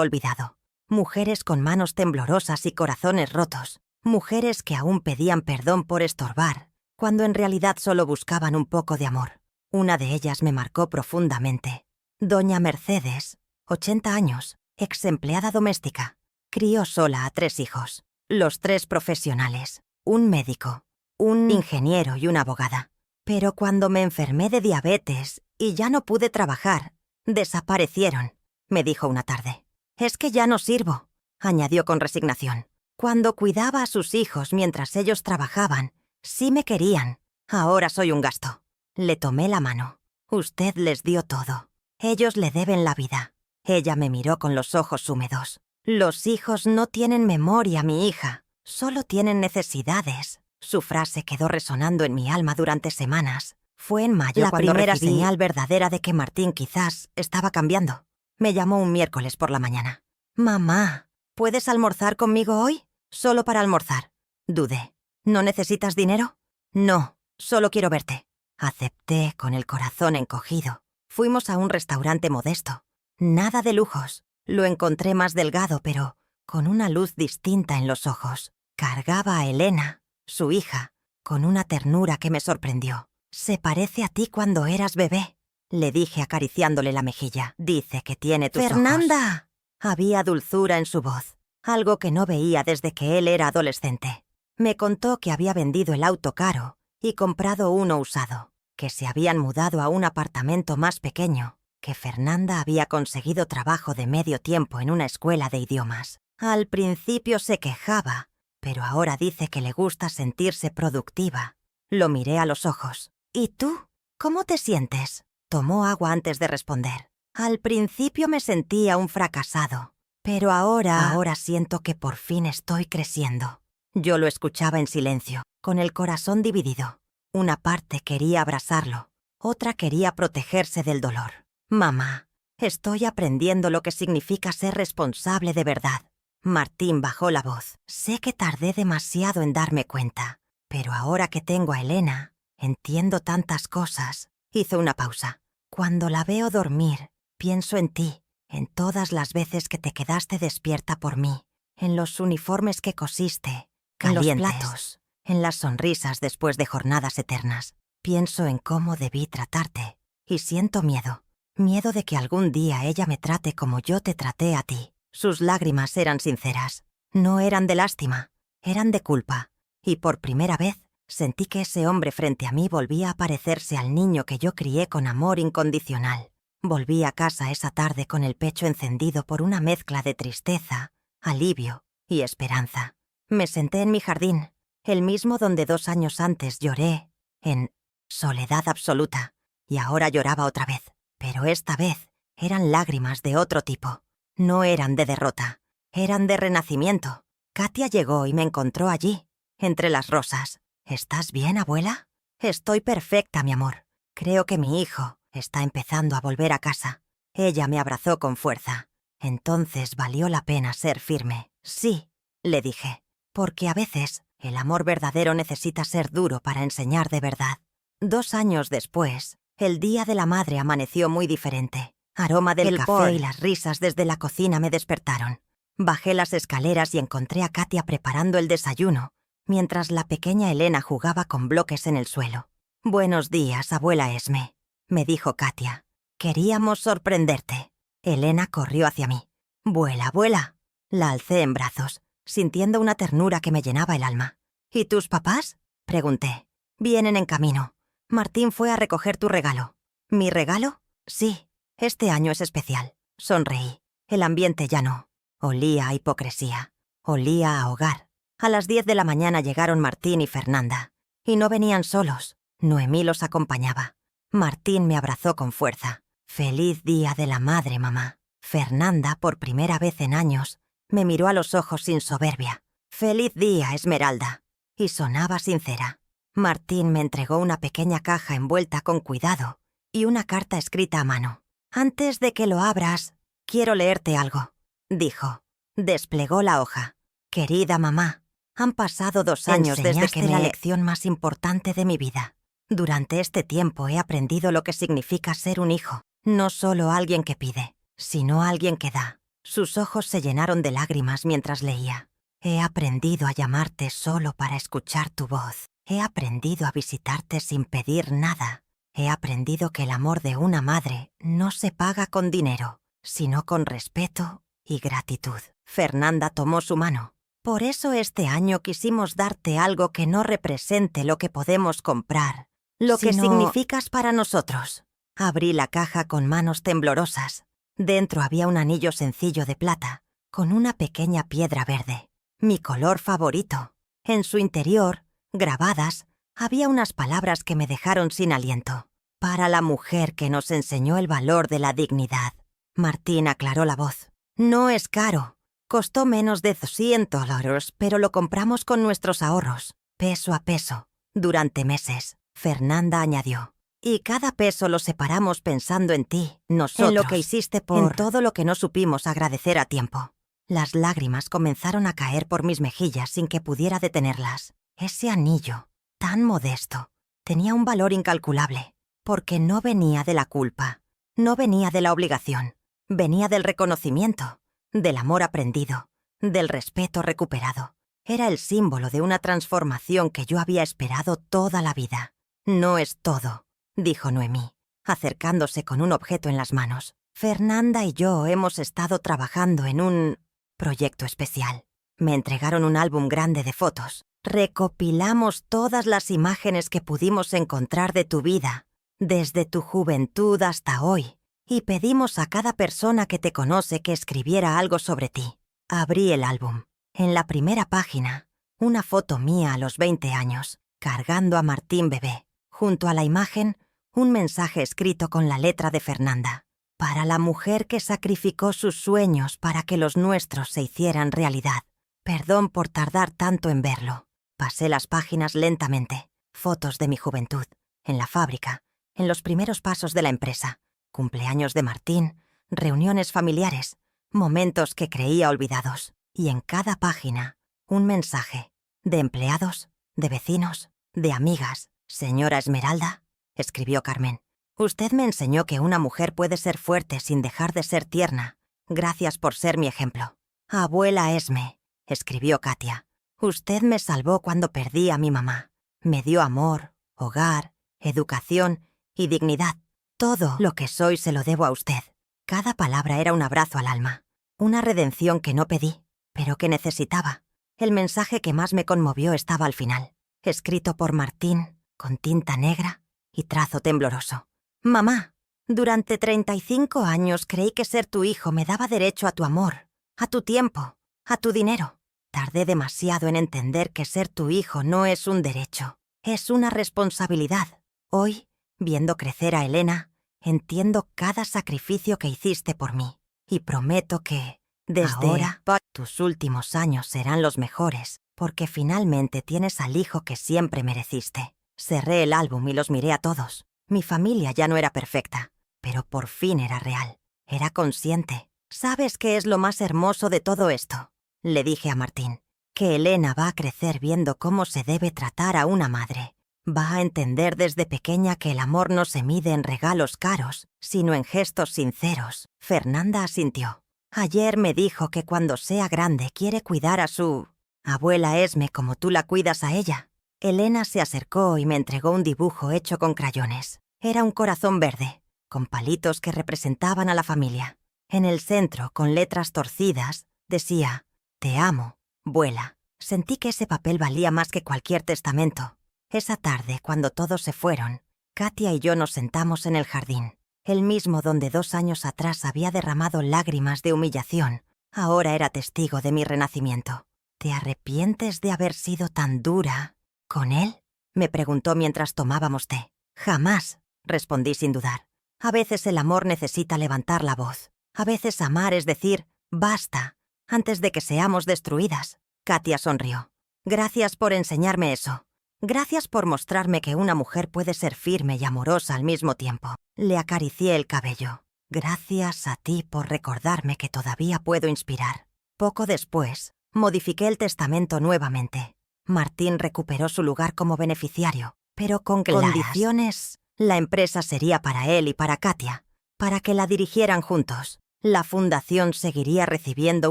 olvidado. Mujeres con manos temblorosas y corazones rotos. Mujeres que aún pedían perdón por estorbar, cuando en realidad solo buscaban un poco de amor. Una de ellas me marcó profundamente. Doña Mercedes, 80 años, ex empleada doméstica. Crió sola a 3 hijos, los 3 profesionales, un médico, un ingeniero y una abogada. Pero cuando me enfermé de diabetes y ya no pude trabajar, desaparecieron, me dijo una tarde. Es que ya no sirvo, añadió con resignación. Cuando cuidaba a sus hijos mientras ellos trabajaban, sí me querían. Ahora soy un gasto. Le tomé la mano. Usted les dio todo. Ellos le deben la vida. Ella me miró con los ojos húmedos. Los hijos no tienen memoria, mi hija. Solo tienen necesidades. Su frase quedó resonando en mi alma durante semanas. Fue en mayo La cuando primera recibí señal verdadera de que Martín quizás estaba cambiando. Me llamó un miércoles por la mañana. «Mamá, ¿puedes almorzar conmigo hoy? Solo para almorzar». Dudé. «¿No necesitas dinero?» «No, solo quiero verte». Acepté con el corazón encogido. Fuimos a un restaurante modesto. Nada de lujos. Lo encontré más delgado, pero con una luz distinta en los ojos. Cargaba a Elena, su hija, con una ternura que me sorprendió. «Se parece a ti cuando eras bebé», le dije acariciándole la mejilla. «Dice que tiene tus ojos». «¡Fernanda!». Había dulzura en su voz, algo que no veía desde que él era adolescente. Me contó que había vendido el auto caro y comprado uno usado, que se habían mudado a un apartamento más pequeño, que Fernanda había conseguido trabajo de medio tiempo en una escuela de idiomas. Al principio se quejaba, pero ahora dice que le gusta sentirse productiva. Lo miré a los ojos. «¿Y tú? ¿Cómo te sientes?». Tomó agua antes de responder. «Al principio me sentía un fracasado, pero ahora siento que por fin estoy creciendo». Yo lo escuchaba en silencio, con el corazón dividido. Una parte quería abrazarlo, otra quería protegerse del dolor. «Mamá, estoy aprendiendo lo que significa ser responsable de verdad». Martín bajó la voz. «Sé que tardé demasiado en darme cuenta, pero ahora que tengo a Elena, entiendo tantas cosas». Hizo una pausa. «Cuando la veo dormir, pienso en ti, en todas las veces que te quedaste despierta por mí, en los uniformes que cosiste, calientes, en los platos, en las sonrisas después de jornadas eternas. Pienso en cómo debí tratarte, y siento miedo. Miedo de que algún día ella me trate como yo te traté a ti». Sus lágrimas eran sinceras. No eran de lástima, eran de culpa. Y por primera vez sentí que ese hombre frente a mí volvía a parecerse al niño que yo crié con amor incondicional. Volví a casa esa tarde con el pecho encendido por una mezcla de tristeza, alivio y esperanza. Me senté en mi jardín, el mismo donde 2 años antes lloré, en soledad absoluta, y ahora lloraba otra vez. Pero esta vez eran lágrimas de otro tipo. No eran de derrota, eran de renacimiento. Katia llegó y me encontró allí, entre las rosas. «¿Estás bien, abuela?» «Estoy perfecta, mi amor. Creo que mi hijo está empezando a volver a casa». Ella me abrazó con fuerza. Entonces valió la pena ser firme. «Sí», le dije, «porque a veces el amor verdadero necesita ser duro para enseñar de verdad». 2 años después, el Día de la Madre amaneció muy diferente. Aroma del café y las risas desde la cocina me despertaron. Bajé las escaleras y encontré a Katia preparando el desayuno, mientras la pequeña Elena jugaba con bloques en el suelo. «Buenos días, abuela Esme», me dijo Katia. «Queríamos sorprenderte». Elena corrió hacia mí. «Vuela, vuela». La alcé en brazos, sintiendo una ternura que me llenaba el alma. «¿Y tus papás?», pregunté. «Vienen en camino. Martín fue a recoger tu regalo». «¿Mi regalo?». «Sí. Este año es especial». Sonreí. El ambiente ya no. Olía a hipocresía. Olía a hogar. A las 10 de la mañana llegaron Martín y Fernanda. Y no venían solos. Noemí los acompañaba. Martín me abrazó con fuerza. «Feliz Día de la Madre, mamá». Fernanda, por primera vez en años, me miró a los ojos sin soberbia. «Feliz día, Esmeralda». Y sonaba sincera. Martín me entregó una pequeña caja envuelta con cuidado y una carta escrita a mano. «Antes de que lo abras, quiero leerte algo», dijo. Desplegó la hoja. «Querida mamá, han pasado 2 años desde que la lección más importante de mi vida. Durante este tiempo he aprendido lo que significa ser un hijo, no solo alguien que pide, sino alguien que da. Sus ojos se llenaron de lágrimas mientras leía. He aprendido a llamarte solo para escuchar tu voz. He aprendido a visitarte sin pedir nada. He aprendido que el amor de una madre no se paga con dinero, sino con respeto y gratitud. Fernanda tomó su mano. Por eso este año quisimos darte algo que no represente lo que podemos comprar, lo que significas para nosotros. Abrí la caja con manos temblorosas. Dentro había un anillo sencillo de plata, con una pequeña piedra verde, mi color favorito. En su interior, grabadas, había unas palabras que me dejaron sin aliento. Para la mujer que nos enseñó el valor de la dignidad. Martín aclaró la voz. No es caro. Costó menos de $200, pero lo compramos con nuestros ahorros, peso a peso, durante meses. Fernanda añadió. Y cada peso lo separamos pensando en ti, nosotros, en lo que hiciste en todo lo que no supimos agradecer a tiempo. Las lágrimas comenzaron a caer por mis mejillas sin que pudiera detenerlas. Ese anillo, tan modesto, tenía un valor incalculable, porque no venía de la culpa, no venía de la obligación, venía del reconocimiento, del amor aprendido, del respeto recuperado. Era el símbolo de una transformación que yo había esperado toda la vida. No es todo, dijo Noemí, acercándose con un objeto en las manos. Fernanda y yo hemos estado trabajando en un proyecto especial. Me entregaron un álbum grande de fotos. Recopilamos todas las imágenes que pudimos encontrar de tu vida, desde tu juventud hasta hoy, y pedimos a cada persona que te conoce que escribiera algo sobre ti. Abrí el álbum. En la primera página, una foto mía a los 20 años, cargando a Martín bebé. Junto a la imagen, un mensaje escrito con la letra de Fernanda. Para la mujer que sacrificó sus sueños para que los nuestros se hicieran realidad. Perdón por tardar tanto en verlo. Pasé las páginas lentamente. Fotos de mi juventud, en la fábrica, en los primeros pasos de la empresa, cumpleaños de Martín, reuniones familiares, momentos que creía olvidados. Y en cada página, un mensaje. De empleados, de vecinos, de amigas. Señora Esmeralda, escribió Carmen. Usted me enseñó que una mujer puede ser fuerte sin dejar de ser tierna. Gracias por ser mi ejemplo. Abuela Esme, escribió Katia. Usted me salvó cuando perdí a mi mamá. Me dio amor, hogar, educación y dignidad. Todo lo que soy se lo debo a usted. Cada palabra era un abrazo al alma. Una redención que no pedí, pero que necesitaba. El mensaje que más me conmovió estaba al final, escrito por Martín, con tinta negra y trazo tembloroso. Mamá, durante 35 años creí que ser tu hijo me daba derecho a tu amor, a tu tiempo, a tu dinero. Tardé demasiado en entender que ser tu hijo no es un derecho, es una responsabilidad. Hoy, viendo crecer a Elena, entiendo cada sacrificio que hiciste por mí. Y prometo que, desde ahora, tus últimos años serán los mejores, porque finalmente tienes al hijo que siempre mereciste. Cerré el álbum y los miré a todos. Mi familia ya no era perfecta, pero por fin era real. Era consciente. ¿Sabes qué es lo más hermoso de todo esto? Le dije a Martín. Que Elena va a crecer viendo cómo se debe tratar a una madre. Va a entender desde pequeña que el amor no se mide en regalos caros, sino en gestos sinceros. Fernanda asintió. Ayer me dijo que cuando sea grande quiere cuidar a su abuela Esme como tú la cuidas a ella. Elena se acercó y me entregó un dibujo hecho con crayones. Era un corazón verde, con palitos que representaban a la familia. En el centro, con letras torcidas, decía, «Te amo, vuela». Sentí que ese papel valía más que cualquier testamento. Esa tarde, cuando todos se fueron, Katia y yo nos sentamos en el jardín, el mismo donde 2 años atrás había derramado lágrimas de humillación. Ahora era testigo de mi renacimiento. ¿Te arrepientes de haber sido tan dura con él?, me preguntó mientras tomábamos té. Jamás, respondí sin dudar. A veces el amor necesita levantar la voz. A veces amar es decir, basta, antes de que seamos destruidas. Katia sonrió. Gracias por enseñarme eso. Gracias por mostrarme que una mujer puede ser firme y amorosa al mismo tiempo. Le acaricié el cabello. Gracias a ti por recordarme que todavía puedo inspirar. Poco después, modifiqué el testamento nuevamente. Martín recuperó su lugar como beneficiario, pero con Claras. condiciones. La empresa sería para él y para Katia, para que la dirigieran juntos. La fundación seguiría recibiendo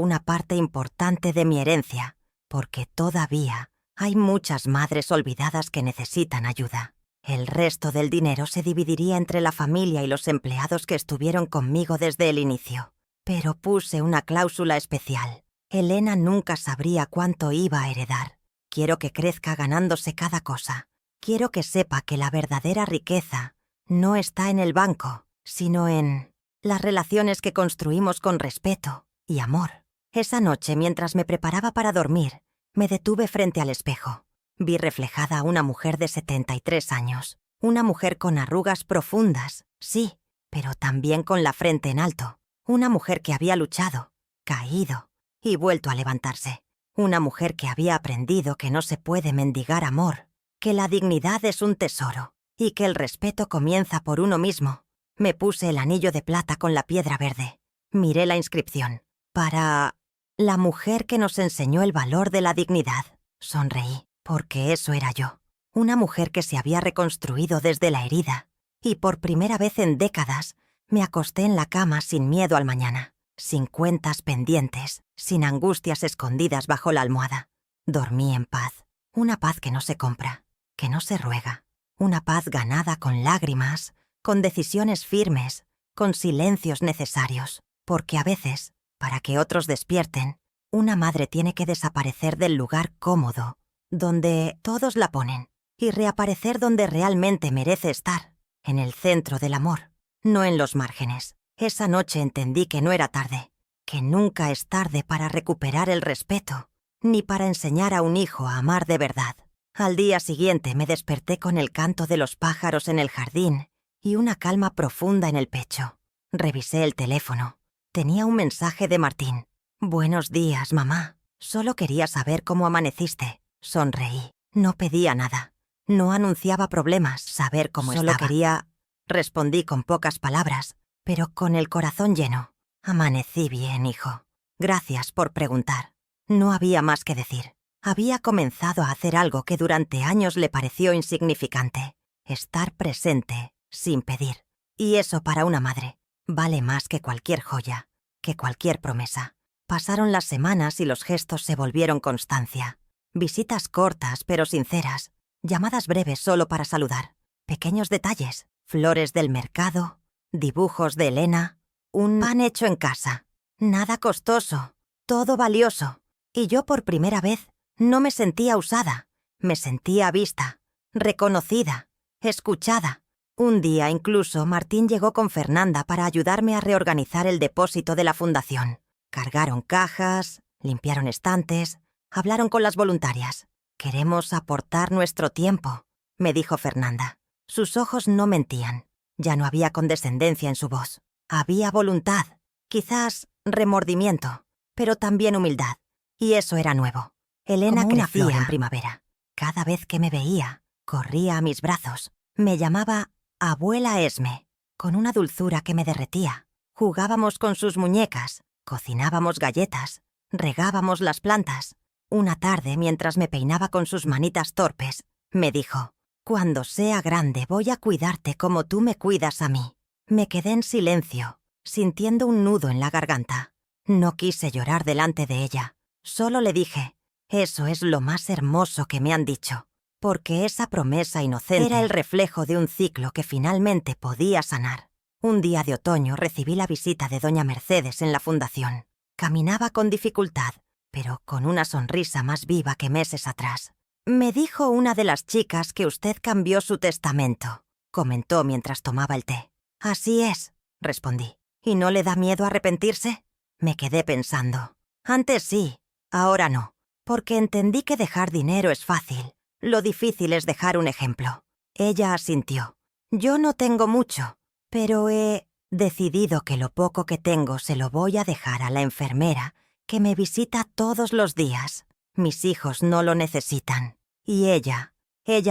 una parte importante de mi herencia, porque todavía hay muchas madres olvidadas que necesitan ayuda. El resto del dinero se dividiría entre la familia y los empleados que estuvieron conmigo desde el inicio. Pero puse una cláusula especial. Elena nunca sabría cuánto iba a heredar. Quiero que crezca ganándose cada cosa. Quiero que sepa que la verdadera riqueza no está en el banco, sino en las relaciones que construimos con respeto y amor. Esa noche, mientras me preparaba para dormir, me detuve frente al espejo. Vi reflejada a una mujer de 73 años. Una mujer con arrugas profundas, sí, pero también con la frente en alto. Una mujer que había luchado, caído y vuelto a levantarse. Una mujer que había aprendido que no se puede mendigar amor, que la dignidad es un tesoro y que el respeto comienza por uno mismo. Me puse el anillo de plata con la piedra verde. Miré la inscripción. Para la mujer que nos enseñó el valor de la dignidad. Sonreí, porque eso era yo. Una mujer que se había reconstruido desde la herida. Y por primera vez en décadas, me acosté en la cama sin miedo al mañana, sin cuentas pendientes, sin angustias escondidas bajo la almohada. Dormí en paz. Una paz que no se compra, que no se ruega. Una paz ganada con lágrimas, con decisiones firmes, con silencios necesarios, porque a veces, para que otros despierten, una madre tiene que desaparecer del lugar cómodo, donde todos la ponen, y reaparecer donde realmente merece estar, en el centro del amor, no en los márgenes. Esa noche entendí que no era tarde, que nunca es tarde para recuperar el respeto, ni para enseñar a un hijo a amar de verdad. Al día siguiente me desperté con el canto de los pájaros en el jardín y una calma profunda en el pecho. Revisé el teléfono. Tenía un mensaje de Martín. «Buenos días, mamá. Solo quería saber cómo amaneciste». Sonreí. No pedía nada. No anunciaba problemas. Saber cómo estaba. Solo quería... Respondí con pocas palabras, pero con el corazón lleno. «Amanecí bien, hijo. Gracias por preguntar». No había más que decir. Había comenzado a hacer algo que durante años le pareció insignificante. Estar presente, sin pedir. Y eso para una madre vale más que cualquier joya, que cualquier promesa. Pasaron las semanas y los gestos se volvieron constancia. Visitas cortas pero sinceras, llamadas breves solo para saludar, pequeños detalles, flores del mercado, dibujos de Elena, un pan hecho en casa. Nada costoso, todo valioso. Y yo por primera vez no me sentía usada, me sentía vista, reconocida, escuchada. Un día incluso Martín llegó con Fernanda para ayudarme a reorganizar el depósito de la fundación. Cargaron cajas, limpiaron estantes, hablaron con las voluntarias. «Queremos aportar nuestro tiempo», me dijo Fernanda. Sus ojos no mentían. Ya no había condescendencia en su voz. Había voluntad, quizás remordimiento, pero también humildad. Y eso era nuevo. Elena Como una crecía flor en primavera. Cada vez que me veía, corría a mis brazos. Me llamaba Abuela Esme, con una dulzura que me derretía. Jugábamos con sus muñecas, cocinábamos galletas, regábamos las plantas. Una tarde, mientras me peinaba con sus manitas torpes, me dijo: «Cuando sea grande voy a cuidarte como tú me cuidas a mí». Me quedé en silencio, sintiendo un nudo en la garganta. No quise llorar delante de ella. Solo le dije: «Eso es lo más hermoso que me han dicho», porque esa promesa inocente era el reflejo de un ciclo que finalmente podía sanar. Un día de otoño recibí la visita de doña Mercedes en la fundación. Caminaba con dificultad, pero con una sonrisa más viva que meses atrás. «Me dijo una de las chicas que usted cambió su testamento», comentó mientras tomaba el té. «Así es», respondí. «¿Y no le da miedo arrepentirse?». Me quedé pensando. Antes sí, ahora no, porque entendí que dejar dinero es fácil. Lo difícil es dejar un ejemplo. Ella asintió. «Yo no tengo mucho, pero he decidido que lo poco que tengo se lo voy a dejar a la enfermera que me visita todos los días. Mis hijos no lo necesitan. Y ella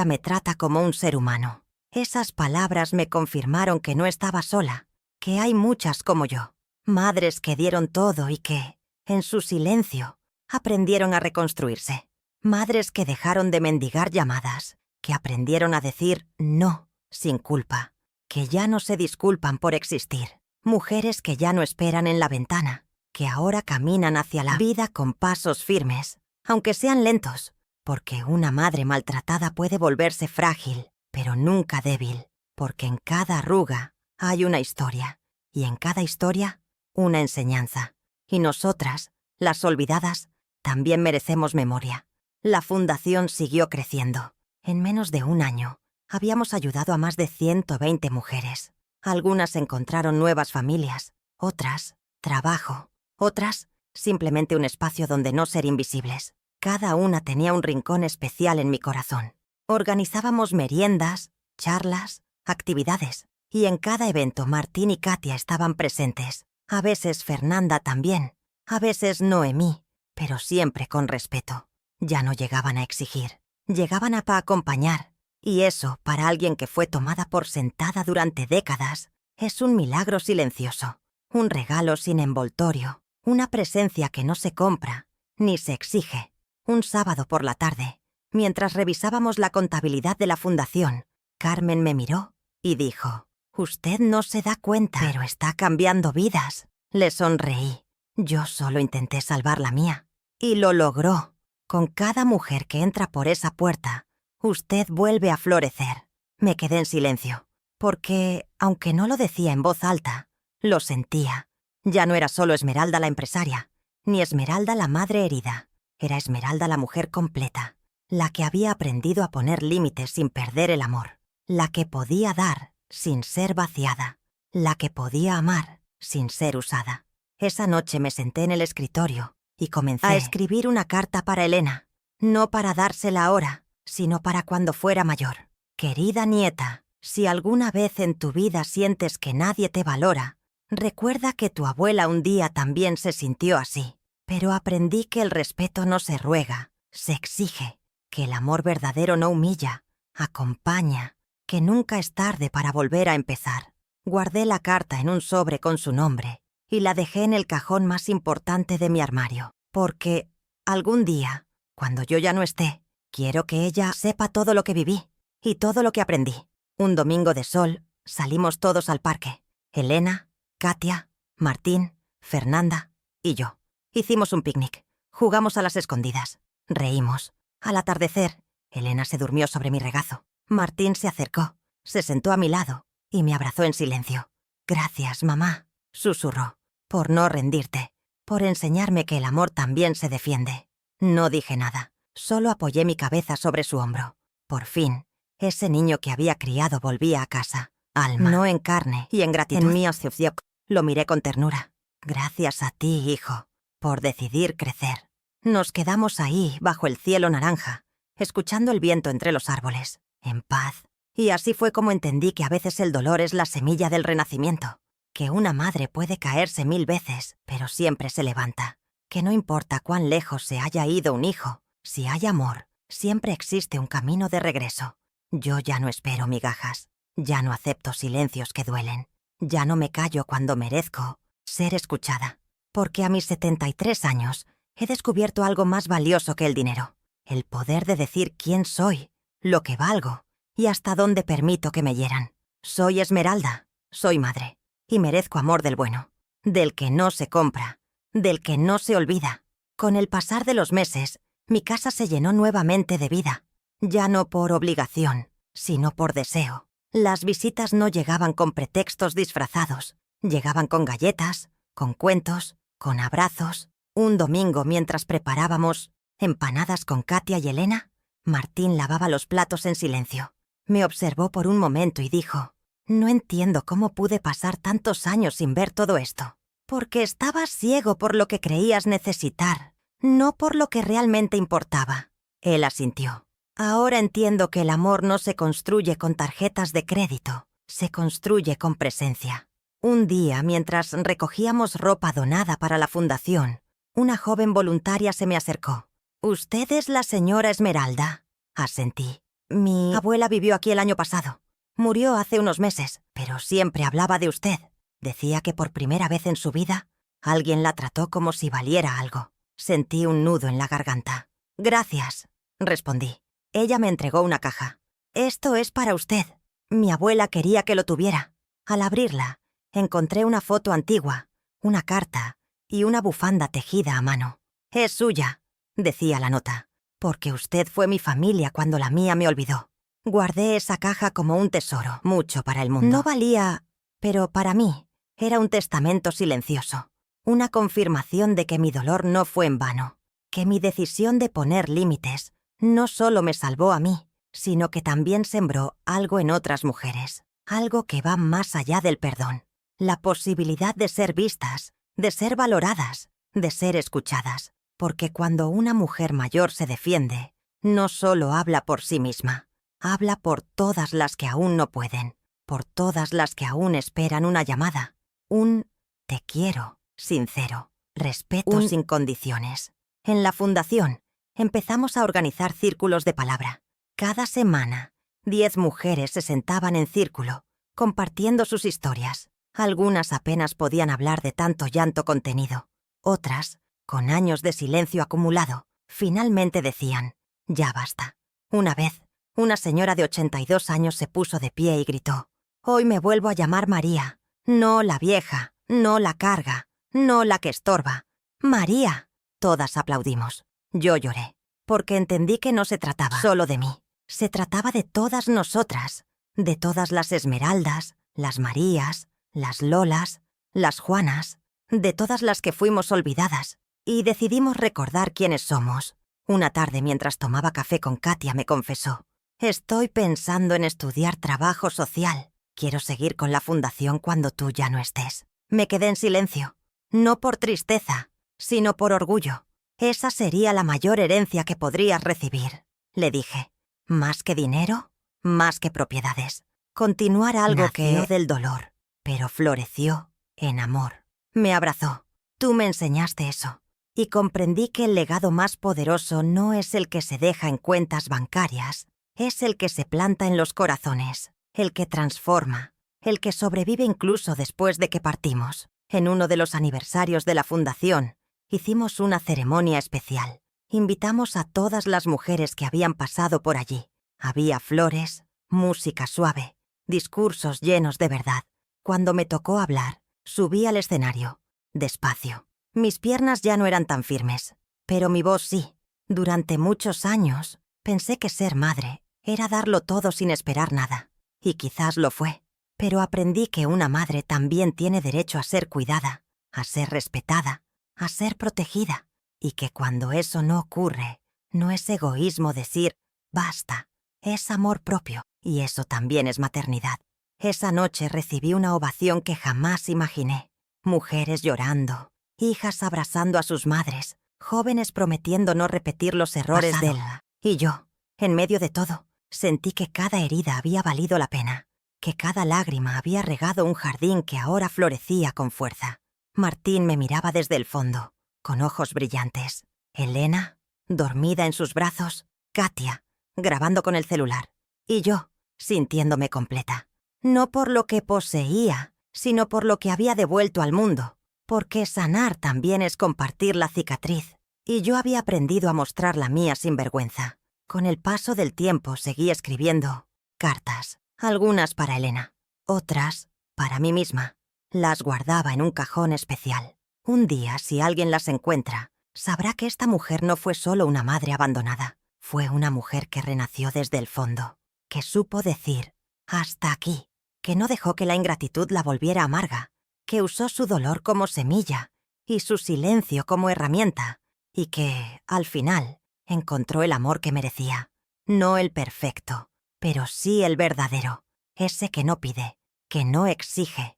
me trata como un ser humano». Esas palabras me confirmaron que no estaba sola, que hay muchas como yo. Madres que dieron todo y que, en su silencio, aprendieron a reconstruirse. Madres que dejaron de mendigar llamadas que aprendieron a decir no sin culpa, que ya no se disculpan por existir. Mujeres que ya no esperan en la ventana, que ahora caminan hacia la vida con pasos firmes, aunque sean lentos, porque una madre maltratada puede volverse frágil, pero nunca débil, porque en cada arruga hay una historia, y en cada historia una enseñanza. Y nosotras, las olvidadas, también merecemos memoria. La fundación siguió creciendo. En menos de un año, habíamos ayudado a más de 120 mujeres. Algunas encontraron nuevas familias, otras, trabajo, otras, simplemente un espacio donde no ser invisibles. Cada una tenía un rincón especial en mi corazón. Organizábamos meriendas, charlas, actividades, y en cada evento Martín y Katia estaban presentes. A veces Fernanda también, a veces Noemí, pero siempre con respeto. Ya no llegaban a exigir, llegaban a acompañar. Y eso, para alguien que fue tomada por sentada durante décadas, es un milagro silencioso, un regalo sin envoltorio, una presencia que no se compra, ni se exige. Un sábado por la tarde, mientras revisábamos la contabilidad de la fundación, Carmen me miró y dijo: «Usted no se da cuenta, pero está cambiando vidas». Le sonreí. Yo solo intenté salvar la mía. Y lo logró. Con cada mujer que entra por esa puerta, usted vuelve a florecer. Me quedé en silencio, porque, aunque no lo decía en voz alta, lo sentía. Ya no era solo Esmeralda la empresaria, ni Esmeralda la madre herida. Era Esmeralda la mujer completa, la que había aprendido a poner límites sin perder el amor, la que podía dar sin ser vaciada, la que podía amar sin ser usada. Esa noche me senté en el escritorio y comencé a escribir una carta para Elena, no para dársela ahora, sino para cuando fuera mayor. Querida nieta, si alguna vez en tu vida sientes que nadie te valora, recuerda que tu abuela un día también se sintió así. Pero aprendí que el respeto no se ruega, se exige, que el amor verdadero no humilla, acompaña, que nunca es tarde para volver a empezar. Guardé la carta en un sobre con su nombre y la dejé en el cajón más importante de mi armario, porque algún día, cuando yo ya no esté, quiero que ella sepa todo lo que viví y todo lo que aprendí. Un domingo de sol, salimos todos al parque. Elena, Katia, Martín, Fernanda y yo. Hicimos un picnic, jugamos a las escondidas, reímos. Al atardecer, Elena se durmió sobre mi regazo. Martín se acercó, se sentó a mi lado y me abrazó en silencio. «Gracias, mamá», susurró, «por no rendirte, por enseñarme que el amor también se defiende». No dije nada, solo apoyé mi cabeza sobre su hombro. Por fin, ese niño que había criado volvía a casa. Alma, no en carne y en gratitud. En mi ostiufiok, lo miré con ternura. «Gracias a ti, hijo, por decidir crecer». Nos quedamos ahí, bajo el cielo naranja, escuchando el viento entre los árboles, en paz. Y así fue como entendí que a veces el dolor es la semilla del renacimiento, que una madre puede caerse 1000 veces, pero siempre se levanta, que no importa cuán lejos se haya ido un hijo, si hay amor, siempre existe un camino de regreso. Yo ya no espero migajas, ya no acepto silencios que duelen, ya no me callo cuando merezco ser escuchada. Porque a mis 73 años he descubierto algo más valioso que el dinero, el poder de decir quién soy, lo que valgo y hasta dónde permito que me hieran. Soy Esmeralda, soy madre, y merezco amor del bueno, del que no se compra, del que no se olvida. Con el pasar de los meses, mi casa se llenó nuevamente de vida, ya no por obligación, sino por deseo. Las visitas no llegaban con pretextos disfrazados, llegaban con galletas, con cuentos, con abrazos. Un domingo, mientras preparábamos empanadas con Katia y Elena, Martín lavaba los platos en silencio. Me observó por un momento y dijo: «No entiendo cómo pude pasar tantos años sin ver todo esto». «Porque estabas ciego por lo que creías necesitar, no por lo que realmente importaba». Él asintió. «Ahora entiendo que el amor no se construye con tarjetas de crédito, se construye con presencia». Un día, mientras recogíamos ropa donada para la fundación, una joven voluntaria se me acercó. «¿Usted es la señora Esmeralda?». Asentí. «Mi abuela vivió aquí el año pasado. Murió hace unos meses, pero siempre hablaba de usted. Decía que por primera vez en su vida, alguien la trató como si valiera algo». Sentí un nudo en la garganta. «Gracias», respondí. Ella me entregó una caja. Esto es para usted. Mi abuela quería que lo tuviera. Al abrirla, encontré una foto antigua, una carta y una bufanda tejida a mano. Es suya, decía la nota, porque usted fue mi familia cuando la mía me olvidó. Guardé esa caja como un tesoro, mucho para el mundo. No valía, pero para mí era un testamento silencioso, una confirmación de que mi dolor no fue en vano, que mi decisión de poner límites no solo me salvó a mí, sino que también sembró algo en otras mujeres, algo que va más allá del perdón, la posibilidad de ser vistas, de ser valoradas, de ser escuchadas, porque cuando una mujer mayor se defiende, no solo habla por sí misma, habla por todas las que aún no pueden, por todas las que aún esperan una llamada, un te quiero sincero, respeto sin condiciones. En la fundación empezamos a organizar círculos de palabra. Cada semana, 10 mujeres se sentaban en círculo, compartiendo sus historias. Algunas apenas podían hablar de tanto llanto contenido. Otras, con años de silencio acumulado, finalmente decían, ya basta. Una vez, una señora de 82 años se puso de pie y gritó, hoy me vuelvo a llamar María, no la vieja, no la carga, no la que estorba. María. Todas aplaudimos. Yo lloré, porque entendí que no se trataba solo de mí. Se trataba de todas nosotras, de todas las Esmeraldas, las Marías, las Lolas, las Juanas, de todas las que fuimos olvidadas, y decidimos recordar quiénes somos. Una tarde mientras tomaba café con Katia me confesó, estoy pensando en estudiar trabajo social. Quiero seguir con la fundación cuando tú ya no estés. Me quedé en silencio, no por tristeza, sino por orgullo. Esa sería la mayor herencia que podrías recibir, le dije. Más que dinero, más que propiedades. Continuar algo nació del dolor, pero floreció en amor. Me abrazó. Tú me enseñaste eso. Y comprendí que el legado más poderoso no es el que se deja en cuentas bancarias, es el que se planta en los corazones, el que transforma, el que sobrevive incluso después de que partimos. En uno de los aniversarios de la fundación, hicimos una ceremonia especial. Invitamos a todas las mujeres que habían pasado por allí. Había flores, música suave, discursos llenos de verdad. Cuando me tocó hablar, subí al escenario, despacio. Mis piernas ya no eran tan firmes, pero mi voz sí. Durante muchos años, pensé que ser madre era darlo todo sin esperar nada. Y quizás lo fue. Pero aprendí que una madre también tiene derecho a ser cuidada, a ser respetada, a ser protegida, y que cuando eso no ocurre, no es egoísmo decir, basta, es amor propio, y eso también es maternidad. Esa noche recibí una ovación que jamás imaginé. Mujeres llorando, hijas abrazando a sus madres, jóvenes prometiendo no repetir los errores de él. Y yo, en medio de todo, sentí que cada herida había valido la pena, que cada lágrima había regado un jardín que ahora florecía con fuerza. Martín me miraba desde el fondo, con ojos brillantes. Elena, dormida en sus brazos. Katia, grabando con el celular. Y yo, sintiéndome completa. No por lo que poseía, sino por lo que había devuelto al mundo. Porque sanar también es compartir la cicatriz. Y yo había aprendido a mostrar la mía sin vergüenza. Con el paso del tiempo seguí escribiendo cartas. Algunas para Elena, otras para mí misma. Las guardaba en un cajón especial. Un día, si alguien las encuentra, sabrá que esta mujer no fue solo una madre abandonada. Fue una mujer que renació desde el fondo, que supo decir, hasta aquí, que no dejó que la ingratitud la volviera amarga, que usó su dolor como semilla y su silencio como herramienta, y que, al final, encontró el amor que merecía. No el perfecto, pero sí el verdadero, ese que no pide, que no exige,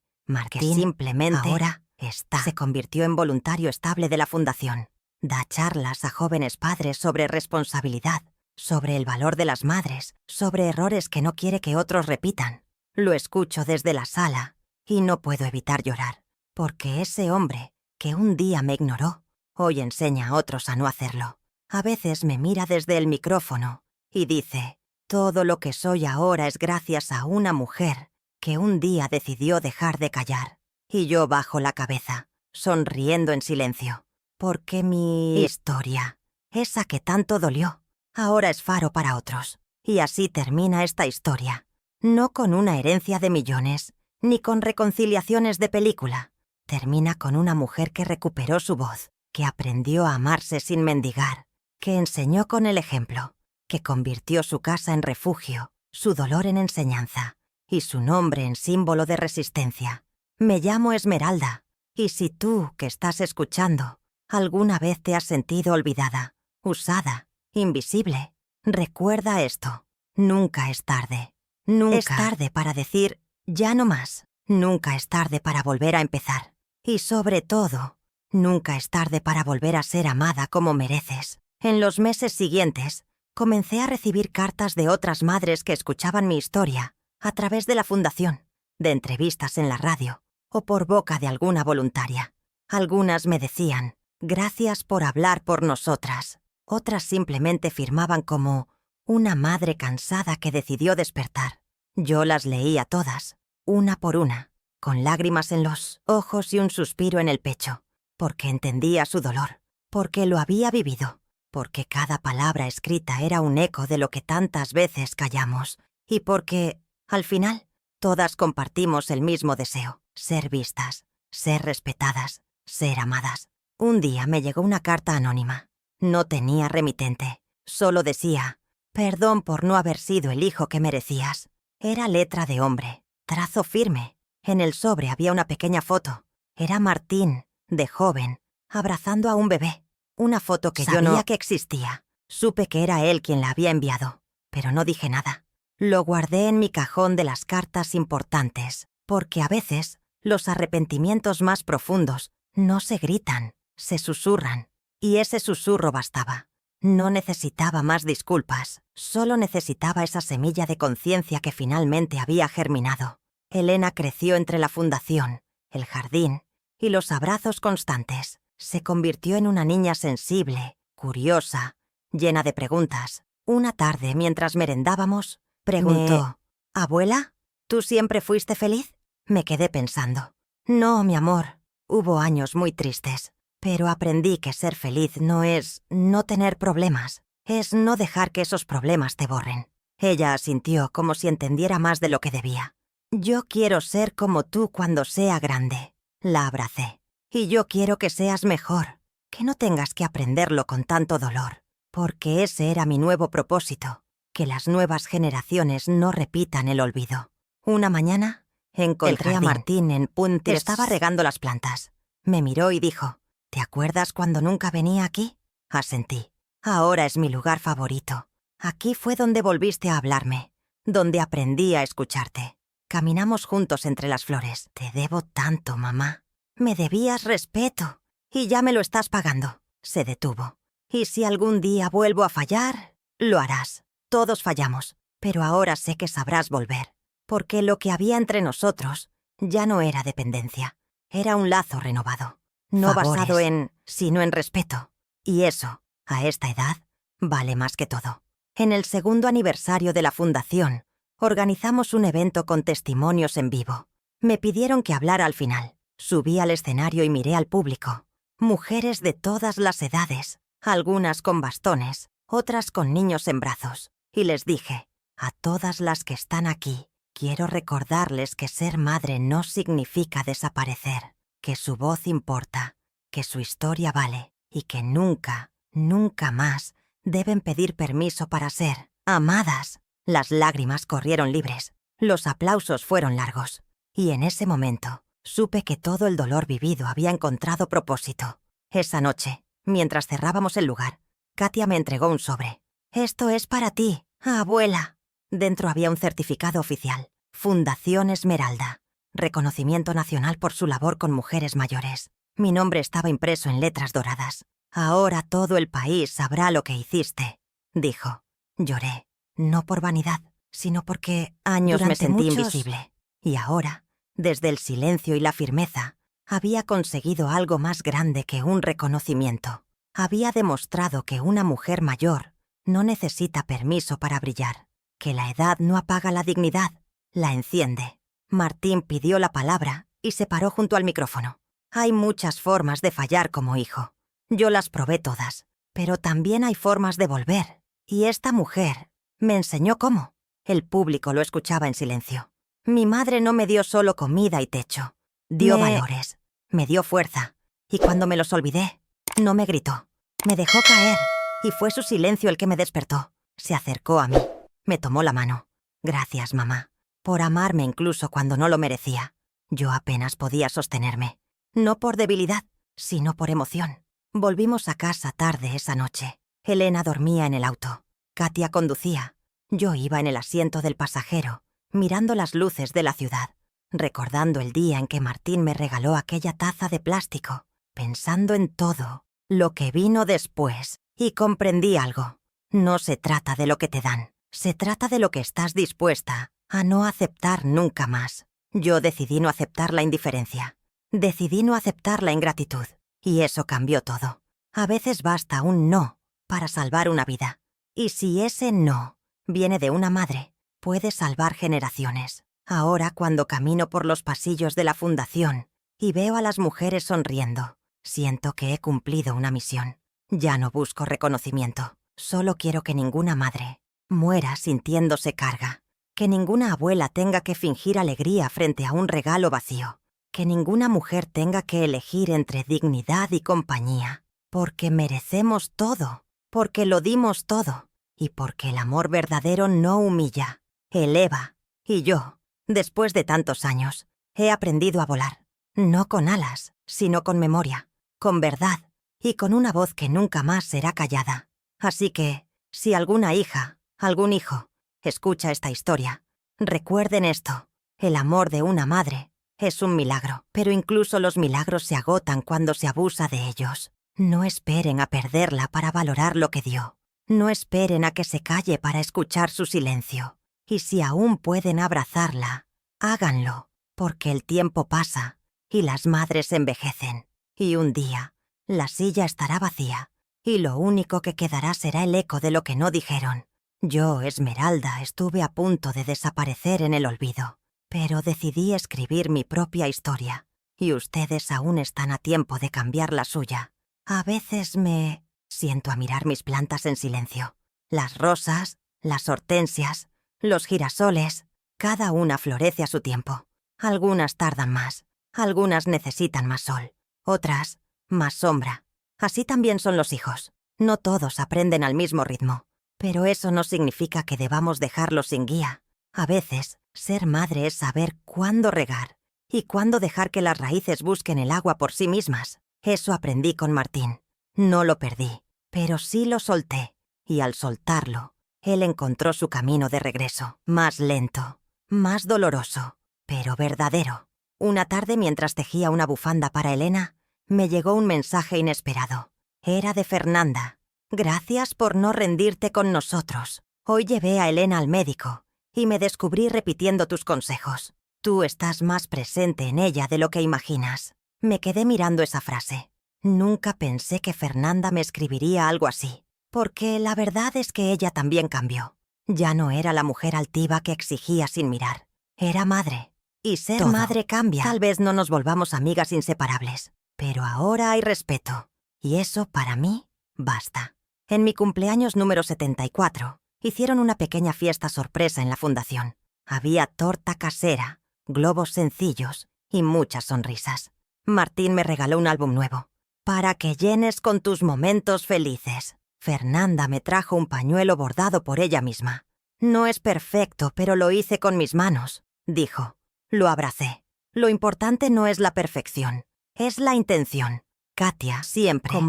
que simplemente ahora está. Se convirtió en voluntario estable de la fundación. Da charlas a jóvenes padres sobre responsabilidad, sobre el valor de las madres, sobre errores que no quiere que otros repitan. Lo escucho desde la sala y no puedo evitar llorar, porque ese hombre que un día me ignoró, hoy enseña a otros a no hacerlo. A veces me mira desde el micrófono y dice, todo lo que soy ahora es gracias a una mujer que un día decidió dejar de callar. Y yo bajo la cabeza, sonriendo en silencio, porque mi historia, esa que tanto dolió, ahora es faro para otros. Y así termina esta historia. No con una herencia de millones, ni con reconciliaciones de película. Termina con una mujer que recuperó su voz, que aprendió a amarse sin mendigar, que enseñó con el ejemplo, que convirtió su casa en refugio, su dolor en enseñanza y su nombre en símbolo de resistencia. Me llamo Esmeralda, y si tú, que estás escuchando, alguna vez te has sentido olvidada, usada, invisible, recuerda esto. Nunca es tarde. Nunca es tarde para decir, ya no más. Nunca es tarde para volver a empezar. Y sobre todo, nunca es tarde para volver a ser amada como mereces. En los meses siguientes, comencé a recibir cartas de otras madres que escuchaban mi historia a través de la fundación, de entrevistas en la radio o por boca de alguna voluntaria. Algunas me decían, gracias por hablar por nosotras. Otras simplemente firmaban como una madre cansada que decidió despertar. Yo las leía todas, una por una, con lágrimas en los ojos y un suspiro en el pecho, porque entendía su dolor, porque lo había vivido, porque cada palabra escrita era un eco de lo que tantas veces callamos, y porque, al final, todas compartimos el mismo deseo, ser vistas, ser respetadas, ser amadas. Un día me llegó una carta anónima. No tenía remitente, solo decía, perdón por no haber sido el hijo que merecías. Era letra de hombre, trazo firme. En el sobre había una pequeña foto. Era Martín, de joven, abrazando a un bebé. Una foto que yo no sabía que existía. Supe que era él quien la había enviado, pero no dije nada. Lo guardé en mi cajón de las cartas importantes, porque a veces los arrepentimientos más profundos no se gritan, se susurran. Y ese susurro bastaba. No necesitaba más disculpas, solo necesitaba esa semilla de conciencia que finalmente había germinado. Elena creció entre la fundación, el jardín y los abrazos constantes. Se convirtió en una niña sensible, curiosa, llena de preguntas. Una tarde, mientras merendábamos, preguntó, «¿Abuela, tú siempre fuiste feliz?» Me quedé pensando. «No, mi amor, hubo años muy tristes. Pero aprendí que ser feliz no es no tener problemas, es no dejar que esos problemas te borren». Ella asintió como si entendiera más de lo que debía. «Yo quiero ser como tú cuando sea grande». La abracé. «Y yo quiero que seas mejor, que no tengas que aprenderlo con tanto dolor, porque ese era mi nuevo propósito, que las nuevas generaciones no repitan el olvido». Una mañana encontré a Martín en Puntes. Estaba regando las plantas. Me miró y dijo, «¿Te acuerdas cuando nunca venía aquí?» Asentí. «Ahora es mi lugar favorito. Aquí fue donde volviste a hablarme, donde aprendí a escucharte. Caminamos juntos entre las flores. Te debo tanto, mamá. Me debías respeto, y ya me lo estás pagando». Se detuvo. «Y si algún día vuelvo a fallar, lo harás. Todos fallamos, pero ahora sé que sabrás volver, porque lo que había entre nosotros ya no era dependencia, era un lazo renovado. No favores, basado en, sino en respeto. Y eso, a esta edad, vale más que todo». En el segundo aniversario de la fundación, organizamos un evento con testimonios en vivo. Me pidieron que hablara al final. Subí al escenario y miré al público. Mujeres de todas las edades, algunas con bastones, otras con niños en brazos. Y les dije, a todas las que están aquí, quiero recordarles que ser madre no significa desaparecer, que su voz importa, que su historia vale y que nunca, nunca más deben pedir permiso para ser amadas. Las lágrimas corrieron libres, los aplausos fueron largos, y en ese momento supe que todo el dolor vivido había encontrado propósito. Esa noche, mientras cerrábamos el lugar, Katia me entregó un sobre. «Esto es para ti, abuela». Dentro había un certificado oficial, Fundación Esmeralda, reconocimiento nacional por su labor con mujeres mayores. Mi nombre estaba impreso en letras doradas. «Ahora todo el país sabrá lo que hiciste», dijo. Lloré, no por vanidad, sino porque años me sentí invisible. Y ahora, desde el silencio y la firmeza, había conseguido algo más grande que un reconocimiento. Había demostrado que una mujer mayor no necesita permiso para brillar, que la edad no apaga la dignidad, la enciende. Martín pidió la palabra y se paró junto al micrófono. «Hay muchas formas de fallar como hijo. Yo las probé todas, pero también hay formas de volver. Y esta mujer Me enseñó cómo. El público lo escuchaba en silencio. Mi madre no me dio solo comida y techo. Dio valores. Me dio fuerza. Y cuando me los olvidé, no me gritó. Me dejó caer. Y fue su silencio el que me despertó. Se acercó a mí. Me tomó la mano. Gracias, mamá. Por amarme incluso cuando no lo merecía. Yo apenas podía sostenerme. No por debilidad, sino por emoción. Volvimos a casa tarde esa noche. Elena dormía en el auto. Katia conducía. Yo iba en el asiento del pasajero, mirando las luces de la ciudad, recordando el día en que Martín me regaló aquella taza de plástico, pensando en todo lo que vino después, y comprendí algo. No se trata de lo que te dan, se trata de lo que estás dispuesta a no aceptar nunca más. Yo decidí no aceptar la indiferencia, decidí no aceptar la ingratitud, y eso cambió todo. A veces basta un no para salvar una vida, y si ese no viene de una madre, puede salvar generaciones. Ahora, cuando camino por los pasillos de la fundación y veo a las mujeres sonriendo, siento que he cumplido una misión. Ya no busco reconocimiento, solo quiero que ninguna madre muera sintiéndose carga, que ninguna abuela tenga que fingir alegría frente a un regalo vacío, que ninguna mujer tenga que elegir entre dignidad y compañía, porque merecemos todo, porque lo dimos todo. Y porque el amor verdadero no humilla, eleva. Y yo, después de tantos años, he aprendido a volar. No con alas, sino con memoria, con verdad y con una voz que nunca más será callada. Así que, si alguna hija, algún hijo, escucha esta historia, recuerden esto. El amor de una madre es un milagro, pero incluso los milagros se agotan cuando se abusa de ellos. No esperen a perderla para valorar lo que dio. No esperen a que se calle para escuchar su silencio. Y si aún pueden abrazarla, háganlo, porque el tiempo pasa y las madres envejecen. Y un día, la silla estará vacía y lo único que quedará será el eco de lo que no dijeron. Yo, Esmeralda, estuve a punto de desaparecer en el olvido, pero decidí escribir mi propia historia, y ustedes aún están a tiempo de cambiar la suya. A veces me siento a mirar mis plantas en silencio. Las rosas, las hortensias, los girasoles, cada una florece a su tiempo. Algunas tardan más, algunas necesitan más sol, otras más sombra. Así también son los hijos. No todos aprenden al mismo ritmo, pero eso no significa que debamos dejarlos sin guía. A veces, ser madre es saber cuándo regar y cuándo dejar que las raíces busquen el agua por sí mismas. Eso aprendí con Martín. No lo perdí, pero sí lo solté, y al soltarlo, él encontró su camino de regreso, más lento, más doloroso, pero verdadero. Una tarde, mientras tejía una bufanda para Elena, me llegó un mensaje inesperado. Era de Fernanda. Gracias por no rendirte con nosotros. Hoy llevé a Elena al médico, y me descubrí repitiendo tus consejos. Tú estás más presente en ella de lo que imaginas. Me quedé mirando esa frase. Nunca pensé que Fernanda me escribiría algo así, porque la verdad es que ella también cambió. Ya no era la mujer altiva que exigía sin mirar. Era madre. Y ser madre cambia. Tal vez no nos volvamos amigas inseparables, pero ahora hay respeto. Y eso, para mí, basta. En mi cumpleaños número 74, hicieron una pequeña fiesta sorpresa en la fundación. Había torta casera, globos sencillos y muchas sonrisas. Martín me regaló un álbum nuevo, para que llenes con tus momentos felices. Fernanda me trajo un pañuelo bordado por ella misma. No es perfecto, pero lo hice con mis manos, dijo. Lo abracé. Lo importante no es la perfección, es la intención. Katia siempre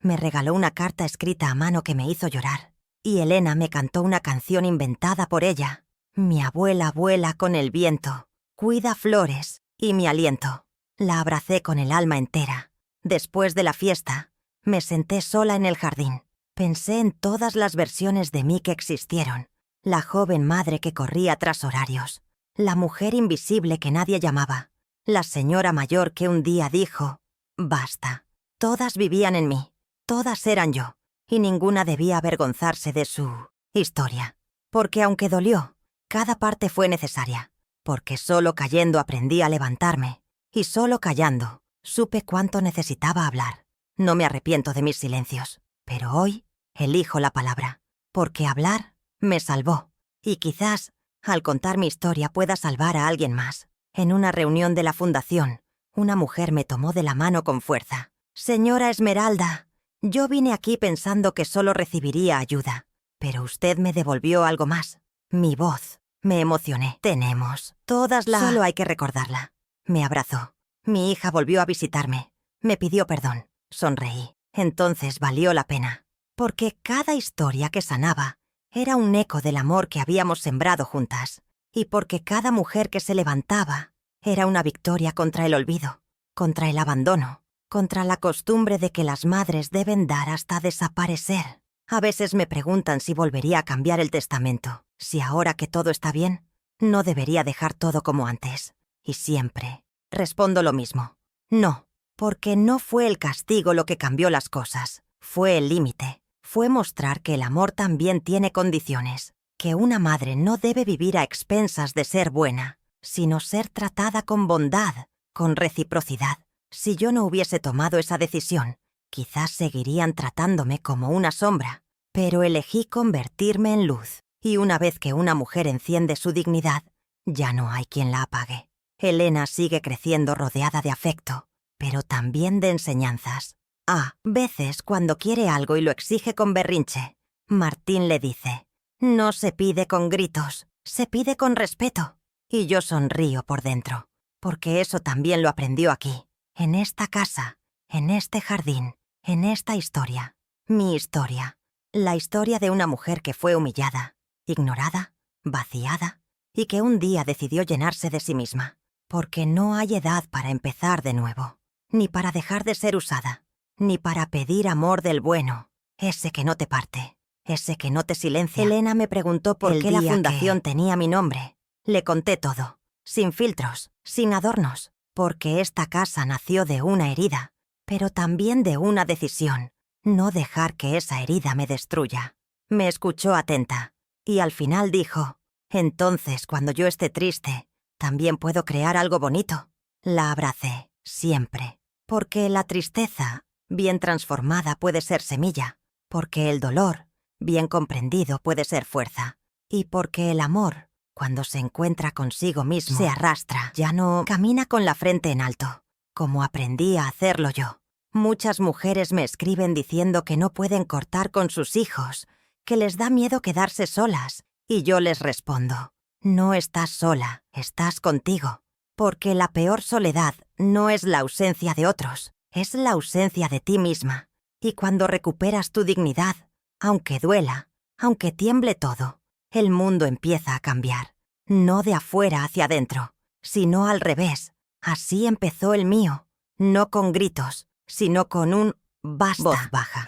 me regaló una carta escrita a mano que me hizo llorar. Y Elena me cantó una canción inventada por ella. Mi abuela vuela con el viento, cuida flores y mi aliento. La abracé con el alma entera. Después de la fiesta, me senté sola en el jardín. Pensé en todas las versiones de mí que existieron. La joven madre que corría tras horarios. La mujer invisible que nadie llamaba. La señora mayor que un día dijo, basta. Todas vivían en mí. Todas eran yo. Y ninguna debía avergonzarse de su historia. Porque aunque dolió, cada parte fue necesaria. Porque solo cayendo aprendí a levantarme. Y solo callando, supe cuánto necesitaba hablar. No me arrepiento de mis silencios, pero hoy elijo la palabra, porque hablar me salvó. Y quizás, al contar mi historia, pueda salvar a alguien más. En una reunión de la fundación, una mujer me tomó de la mano con fuerza. «Señora Esmeralda, yo vine aquí pensando que solo recibiría ayuda, pero usted me devolvió algo más. Mi voz». Me emocioné. «Tenemos todas la...» Solo hay que recordarla. Me abrazó. Mi hija volvió a visitarme. Me pidió perdón. Sonreí. Entonces valió la pena. Porque cada historia que sanaba era un eco del amor que habíamos sembrado juntas. Y porque cada mujer que se levantaba era una victoria contra el olvido, contra el abandono, contra la costumbre de que las madres deben dar hasta desaparecer. A veces me preguntan si volvería a cambiar el testamento, si ahora que todo está bien, no debería dejar todo como antes. Y siempre respondo lo mismo. No, porque no fue el castigo lo que cambió las cosas, fue el límite. Fue mostrar que el amor también tiene condiciones, que una madre no debe vivir a expensas de ser buena, sino ser tratada con bondad, con reciprocidad. Si yo no hubiese tomado esa decisión, quizás seguirían tratándome como una sombra, pero elegí convertirme en luz, y una vez que una mujer enciende su dignidad, ya no hay quien la apague. Elena sigue creciendo rodeada de afecto, pero también de enseñanzas. A veces, cuando quiere algo y lo exige con berrinche, Martín le dice: «No se pide con gritos, se pide con respeto». Y yo sonrío por dentro, porque eso también lo aprendió aquí, en esta casa, en este jardín, en esta historia. Mi historia. La historia de una mujer que fue humillada, ignorada, vaciada, y que un día decidió llenarse de sí misma, porque no hay edad para empezar de nuevo, ni para dejar de ser usada, ni para pedir amor del bueno, ese que no te parte, ese que no te silencia. Elena me preguntó por qué la fundación tenía mi nombre. Le conté todo, sin filtros, sin adornos, porque esta casa nació de una herida, pero también de una decisión: no dejar que esa herida me destruya. Me escuchó atenta, y al final dijo: «Entonces, cuando yo esté triste, también puedo crear algo bonito». La abracé, siempre, porque la tristeza, bien transformada, puede ser semilla, porque el dolor, bien comprendido, puede ser fuerza, y porque el amor, cuando se encuentra consigo mismo, se arrastra, ya no camina con la frente en alto, como aprendí a hacerlo yo. Muchas mujeres me escriben diciendo que no pueden cortar con sus hijos, que les da miedo quedarse solas, y yo les respondo: no estás sola, estás contigo, porque la peor soledad no es la ausencia de otros, es la ausencia de ti misma. Y cuando recuperas tu dignidad, aunque duela, aunque tiemble todo, el mundo empieza a cambiar. No de afuera hacia adentro, sino al revés. Así empezó el mío, no con gritos, sino con un basta, voz baja,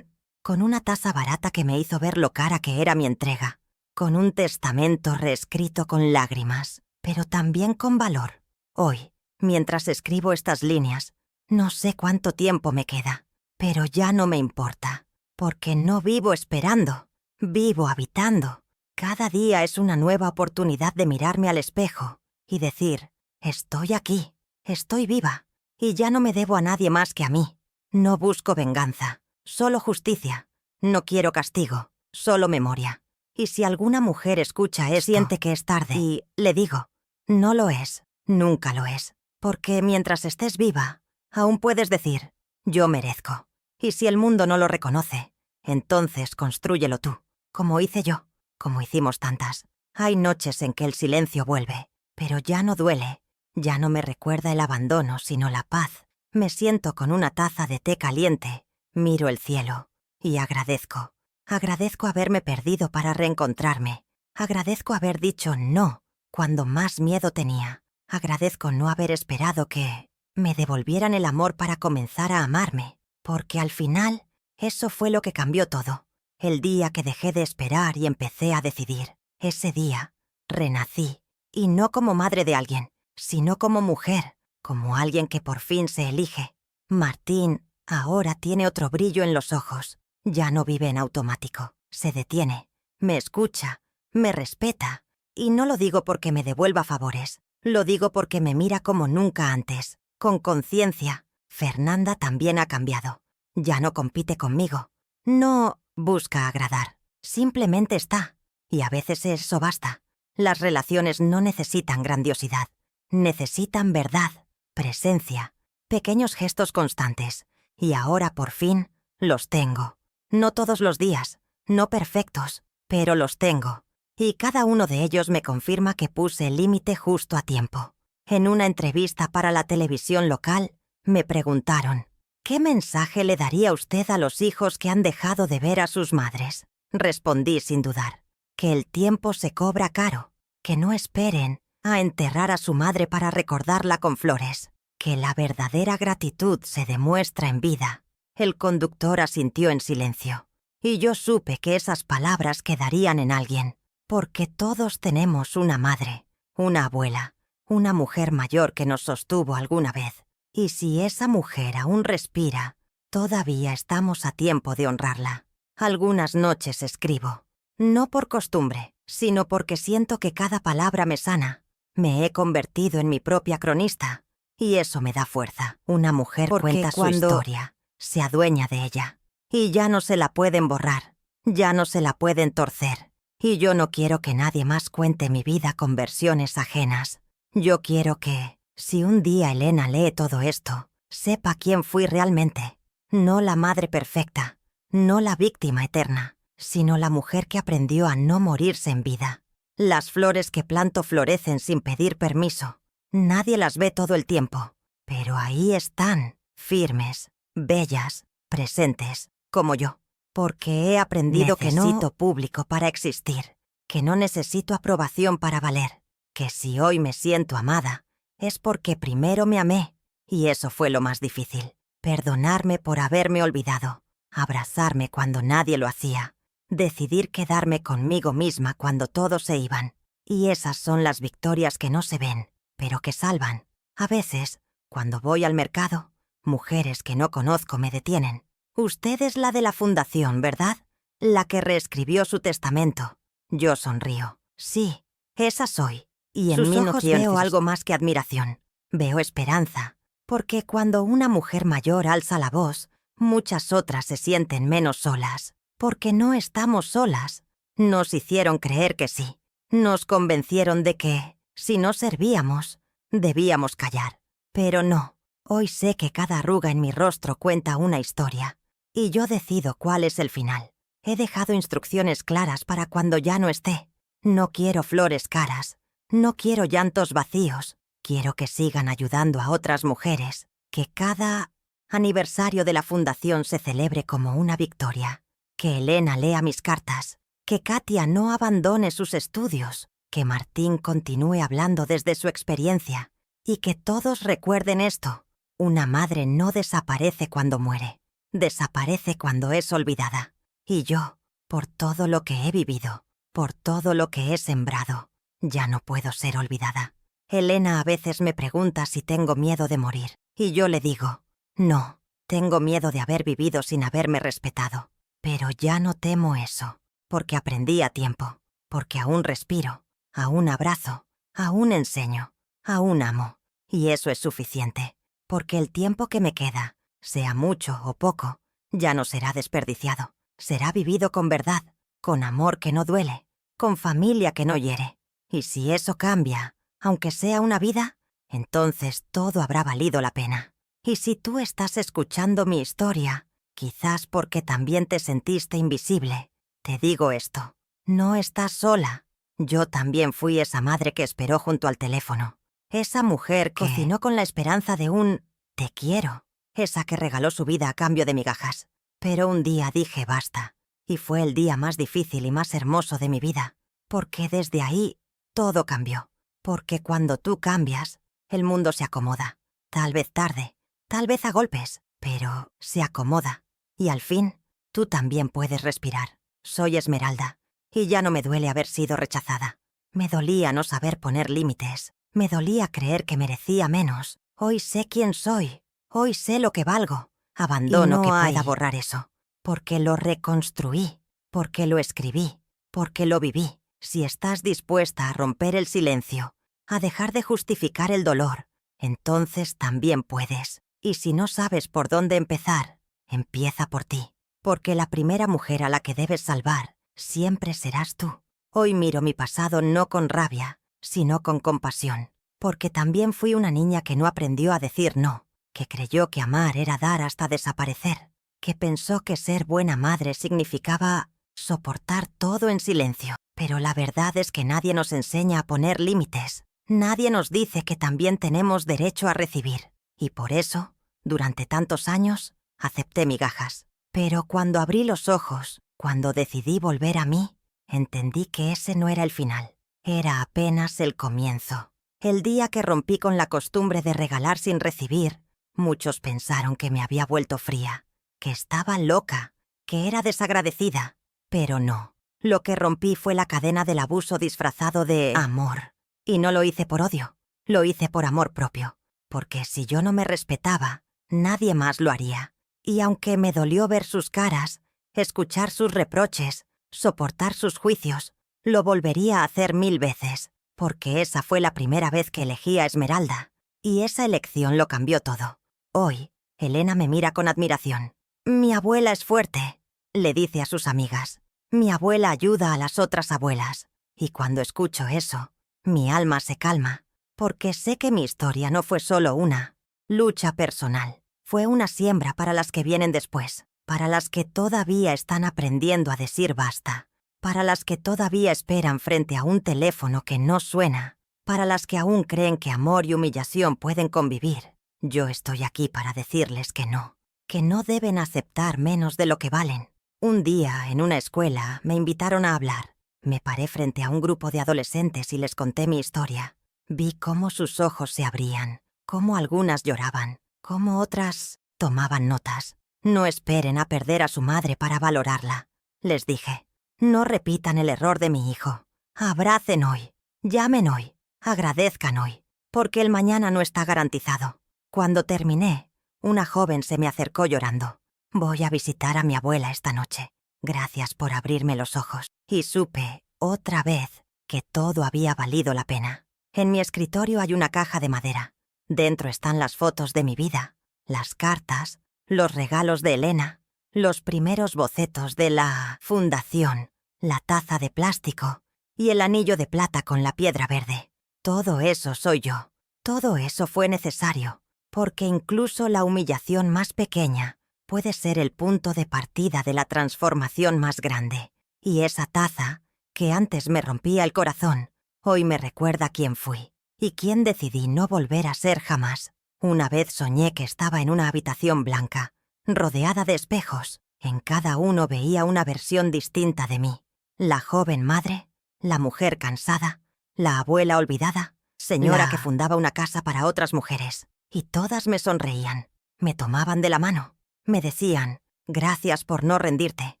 con una taza barata que me hizo ver lo cara que era mi entrega, con un testamento reescrito con lágrimas, pero también con valor. Hoy, mientras escribo estas líneas, no sé cuánto tiempo me queda, pero ya no me importa, porque no vivo esperando, vivo habitando. Cada día es una nueva oportunidad de mirarme al espejo y decir: estoy aquí, estoy viva, y ya no me debo a nadie más que a mí. No busco venganza, solo justicia. No quiero castigo, solo memoria. Y si alguna mujer escucha esto, siente que es tarde, y le digo: no lo es, nunca lo es, porque mientras estés viva, aún puedes decir: yo merezco. Y si el mundo no lo reconoce, entonces constrúyelo tú, como hice yo, como hicimos tantas. Hay noches en que el silencio vuelve, pero ya no duele, ya no me recuerda el abandono, sino la paz. Me siento con una taza de té caliente, miro el cielo y agradezco. Agradezco haberme perdido para reencontrarme. Agradezco haber dicho no cuando más miedo tenía. Agradezco no haber esperado que me devolvieran el amor para comenzar a amarme, porque al final eso fue lo que cambió todo. El día que dejé de esperar y empecé a decidir, ese día renací, y no como madre de alguien, sino como mujer, como alguien que por fin se elige. Martín ahora tiene otro brillo en los ojos. Ya no vive en automático, se detiene, me escucha, me respeta. Y no lo digo porque me devuelva favores, lo digo porque me mira como nunca antes, con conciencia. Fernanda también ha cambiado. Ya no compite conmigo, no busca agradar, simplemente está. Y a veces eso basta. Las relaciones no necesitan grandiosidad. Necesitan verdad, presencia, pequeños gestos constantes. Y ahora, por fin, los tengo. No todos los días, no perfectos, pero los tengo. Y cada uno de ellos me confirma que puse el límite justo a tiempo. En una entrevista para la televisión local, me preguntaron: ¿qué mensaje le daría usted a los hijos que han dejado de ver a sus madres? Respondí sin dudar: que el tiempo se cobra caro, que no esperen a enterrar a su madre para recordarla con flores, que la verdadera gratitud se demuestra en vida. El conductor asintió en silencio, y yo supe que esas palabras quedarían en alguien, porque todos tenemos una madre, una abuela, una mujer mayor que nos sostuvo alguna vez. Y si esa mujer aún respira, todavía estamos a tiempo de honrarla. Algunas noches escribo, no por costumbre, sino porque siento que cada palabra me sana. Me he convertido en mi propia cronista, y eso me da fuerza. Una mujer cuenta su historia, se adueña de ella, y ya no se la pueden borrar, ya no se la pueden torcer. Y yo no quiero que nadie más cuente mi vida con versiones ajenas. Yo quiero que, si un día Elena lee todo esto, sepa quién fui realmente. No la madre perfecta, no la víctima eterna, sino la mujer que aprendió a no morirse en vida. Las flores que planto florecen sin pedir permiso. Nadie las ve todo el tiempo, pero ahí están, firmes, bellas, presentes, como yo. Porque he aprendido que necesito público para existir, que no necesito aprobación para valer, que si hoy me siento amada, es porque primero me amé, y eso fue lo más difícil. Perdonarme por haberme olvidado, abrazarme cuando nadie lo hacía, decidir quedarme conmigo misma cuando todos se iban. Y esas son las victorias que no se ven, pero que salvan. A veces, cuando voy al mercado, mujeres que no conozco me detienen. Usted es la de la fundación, ¿verdad? La que reescribió su testamento. Yo sonrío. Sí, esa soy. Y en mis ojos veo algo más que admiración. Veo esperanza. Porque cuando una mujer mayor alza la voz, muchas otras se sienten menos solas. Porque no estamos solas. Nos hicieron creer que sí. Nos convencieron de que, si no servíamos, debíamos callar. Pero no. Hoy sé que cada arruga en mi rostro cuenta una historia. Y yo decido cuál es el final. He dejado instrucciones claras para cuando ya no esté. No quiero flores caras. No quiero llantos vacíos. Quiero que sigan ayudando a otras mujeres. Que cada aniversario de la fundación se celebre como una victoria. Que Elena lea mis cartas. Que Katia no abandone sus estudios. Que Martín continúe hablando desde su experiencia. Y que todos recuerden esto. Una madre no desaparece cuando muere. Desaparece cuando es olvidada. Y yo, por todo lo que he vivido, por todo lo que he sembrado, ya no puedo ser olvidada. Elena a veces me pregunta si tengo miedo de morir, y yo le digo, no, tengo miedo de haber vivido sin haberme respetado. Pero ya no temo eso, porque aprendí a tiempo, porque aún respiro, aún abrazo, aún enseño, aún amo. Y eso es suficiente, porque el tiempo que me queda, sea mucho o poco, ya no será desperdiciado. Será vivido con verdad, con amor que no duele, con familia que no hiere. Y si eso cambia, aunque sea una vida, entonces todo habrá valido la pena. Y si tú estás escuchando mi historia, quizás porque también te sentiste invisible, te digo esto: no estás sola. Yo también fui esa madre que esperó junto al teléfono. Esa mujer que cocinó con la esperanza de un «te quiero». Esa que regaló su vida a cambio de migajas. Pero un día dije basta, y fue el día más difícil y más hermoso de mi vida, porque desde ahí todo cambió. Porque cuando tú cambias, el mundo se acomoda. Tal vez tarde, tal vez a golpes, pero se acomoda. Y al fin, tú también puedes respirar. Soy Esmeralda, y ya no me duele haber sido rechazada. Me dolía no saber poner límites, me dolía creer que merecía menos. Hoy sé quién soy. Hoy sé lo que valgo. Abandono que pueda borrar eso. Porque lo reconstruí, porque lo escribí, porque lo viví. Si estás dispuesta a romper el silencio, a dejar de justificar el dolor, entonces también puedes. Y si no sabes por dónde empezar, empieza por ti. Porque la primera mujer a la que debes salvar siempre serás tú. Hoy miro mi pasado no con rabia, sino con compasión, porque también fui una niña que no aprendió a decir no, que creyó que amar era dar hasta desaparecer, que pensó que ser buena madre significaba soportar todo en silencio. Pero la verdad es que nadie nos enseña a poner límites. Nadie nos dice que también tenemos derecho a recibir. Y por eso, durante tantos años, acepté migajas. Pero cuando abrí los ojos, cuando decidí volver a mí, entendí que ese no era el final. Era apenas el comienzo. El día que rompí con la costumbre de regalar sin recibir, muchos pensaron que me había vuelto fría, que estaba loca, que era desagradecida. Pero no. Lo que rompí fue la cadena del abuso disfrazado de amor. Y no lo hice por odio, lo hice por amor propio. Porque si yo no me respetaba, nadie más lo haría. Y aunque me dolió ver sus caras, escuchar sus reproches, soportar sus juicios, lo volvería a hacer 1000 veces. Porque esa fue la primera vez que elegí a Esmeralda. Y esa elección lo cambió todo. Hoy, Elena me mira con admiración. «Mi abuela es fuerte», le dice a sus amigas. «Mi abuela ayuda a las otras abuelas». Y cuando escucho eso, mi alma se calma, porque sé que mi historia no fue solo una lucha personal. Fue una siembra para las que vienen después, para las que todavía están aprendiendo a decir basta, para las que todavía esperan frente a un teléfono que no suena, para las que aún creen que amor y humillación pueden convivir. Yo estoy aquí para decirles que no deben aceptar menos de lo que valen. Un día, en una escuela, me invitaron a hablar. Me paré frente a un grupo de adolescentes y les conté mi historia. Vi cómo sus ojos se abrían, cómo algunas lloraban, cómo otras tomaban notas. No esperen a perder a su madre para valorarla. Les dije, no repitan el error de mi hijo. Abracen hoy, llamen hoy, agradezcan hoy, porque el mañana no está garantizado. Cuando terminé, una joven se me acercó llorando. Voy a visitar a mi abuela esta noche. Gracias por abrirme los ojos. Y supe, otra vez, que todo había valido la pena. En mi escritorio hay una caja de madera. Dentro están las fotos de mi vida, las cartas, los regalos de Elena, los primeros bocetos de la fundación, la taza de plástico y el anillo de plata con la piedra verde. Todo eso soy yo. Todo eso fue necesario, porque incluso la humillación más pequeña puede ser el punto de partida de la transformación más grande. Y esa taza, que antes me rompía el corazón, hoy me recuerda quién fui y quién decidí no volver a ser jamás. Una vez soñé que estaba en una habitación blanca, rodeada de espejos. En cada uno veía una versión distinta de mí. La joven madre, la mujer cansada, la abuela olvidada, señora que fundaba una casa para otras mujeres. Y todas me sonreían, me tomaban de la mano. Me decían, gracias por no rendirte.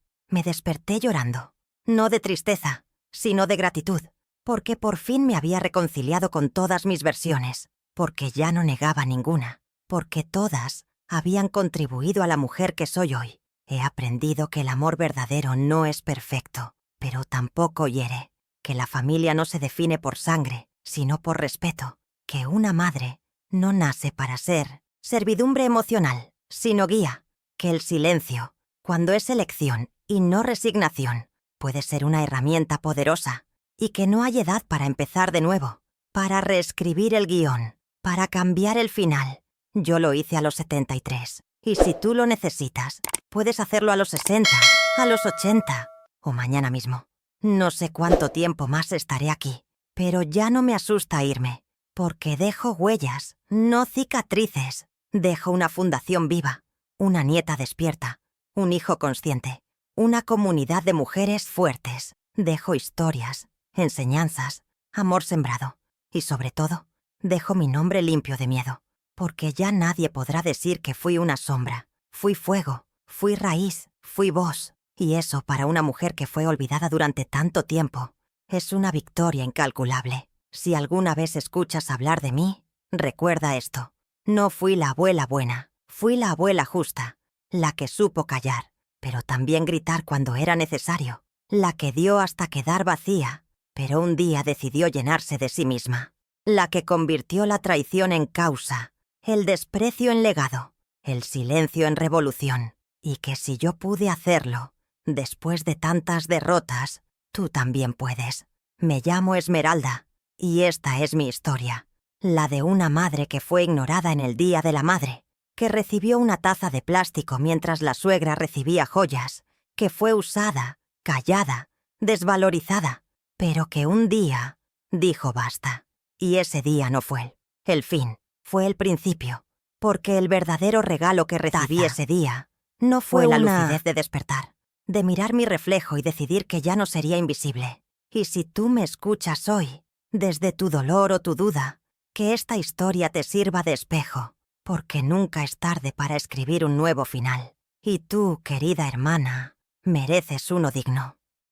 Me desperté llorando, no de tristeza, sino de gratitud, porque por fin me había reconciliado con todas mis versiones, porque ya no negaba ninguna, porque todas habían contribuido a la mujer que soy hoy. He aprendido que el amor verdadero no es perfecto, pero tampoco hiere, que la familia no se define por sangre, sino por respeto, que una madre no nace para ser servidumbre emocional, sino guía, que el silencio, cuando es elección y no resignación, puede ser una herramienta poderosa, y que no hay edad para empezar de nuevo, para reescribir el guión, para cambiar el final. Yo lo hice a los 73, y si tú lo necesitas, puedes hacerlo a los 60, a los 80, o mañana mismo. No sé cuánto tiempo más estaré aquí, pero ya no me asusta irme, porque dejo huellas, no cicatrices. Dejo una fundación viva, una nieta despierta, un hijo consciente, una comunidad de mujeres fuertes. Dejo historias, enseñanzas, amor sembrado y, sobre todo, dejo mi nombre limpio de miedo, porque ya nadie podrá decir que fui una sombra. Fui fuego, fui raíz, fui voz, y eso para una mujer que fue olvidada durante tanto tiempo es una victoria incalculable. Si alguna vez escuchas hablar de mí, recuerda esto. No fui la abuela buena, fui la abuela justa, la que supo callar, pero también gritar cuando era necesario, la que dio hasta quedar vacía, pero un día decidió llenarse de sí misma, la que convirtió la traición en causa, el desprecio en legado, el silencio en revolución, y que si yo pude hacerlo, después de tantas derrotas, Tú también puedes. Me llamo Esmeralda, y esta es mi historia. La de una madre que fue ignorada en el Día de la Madre, que recibió una taza de plástico mientras la suegra recibía joyas, que fue usada, callada, desvalorizada, pero que un día dijo basta. Y ese día no fue el fin, fue el principio, porque el verdadero regalo que recibí ese día no fue la lucidez de despertar, de mirar mi reflejo y decidir que ya no sería invisible. Y si tú me escuchas hoy, desde tu dolor o tu duda, que esta historia te sirva de espejo, porque nunca es tarde para escribir un nuevo final. Y tú, querida hermana, mereces uno digno.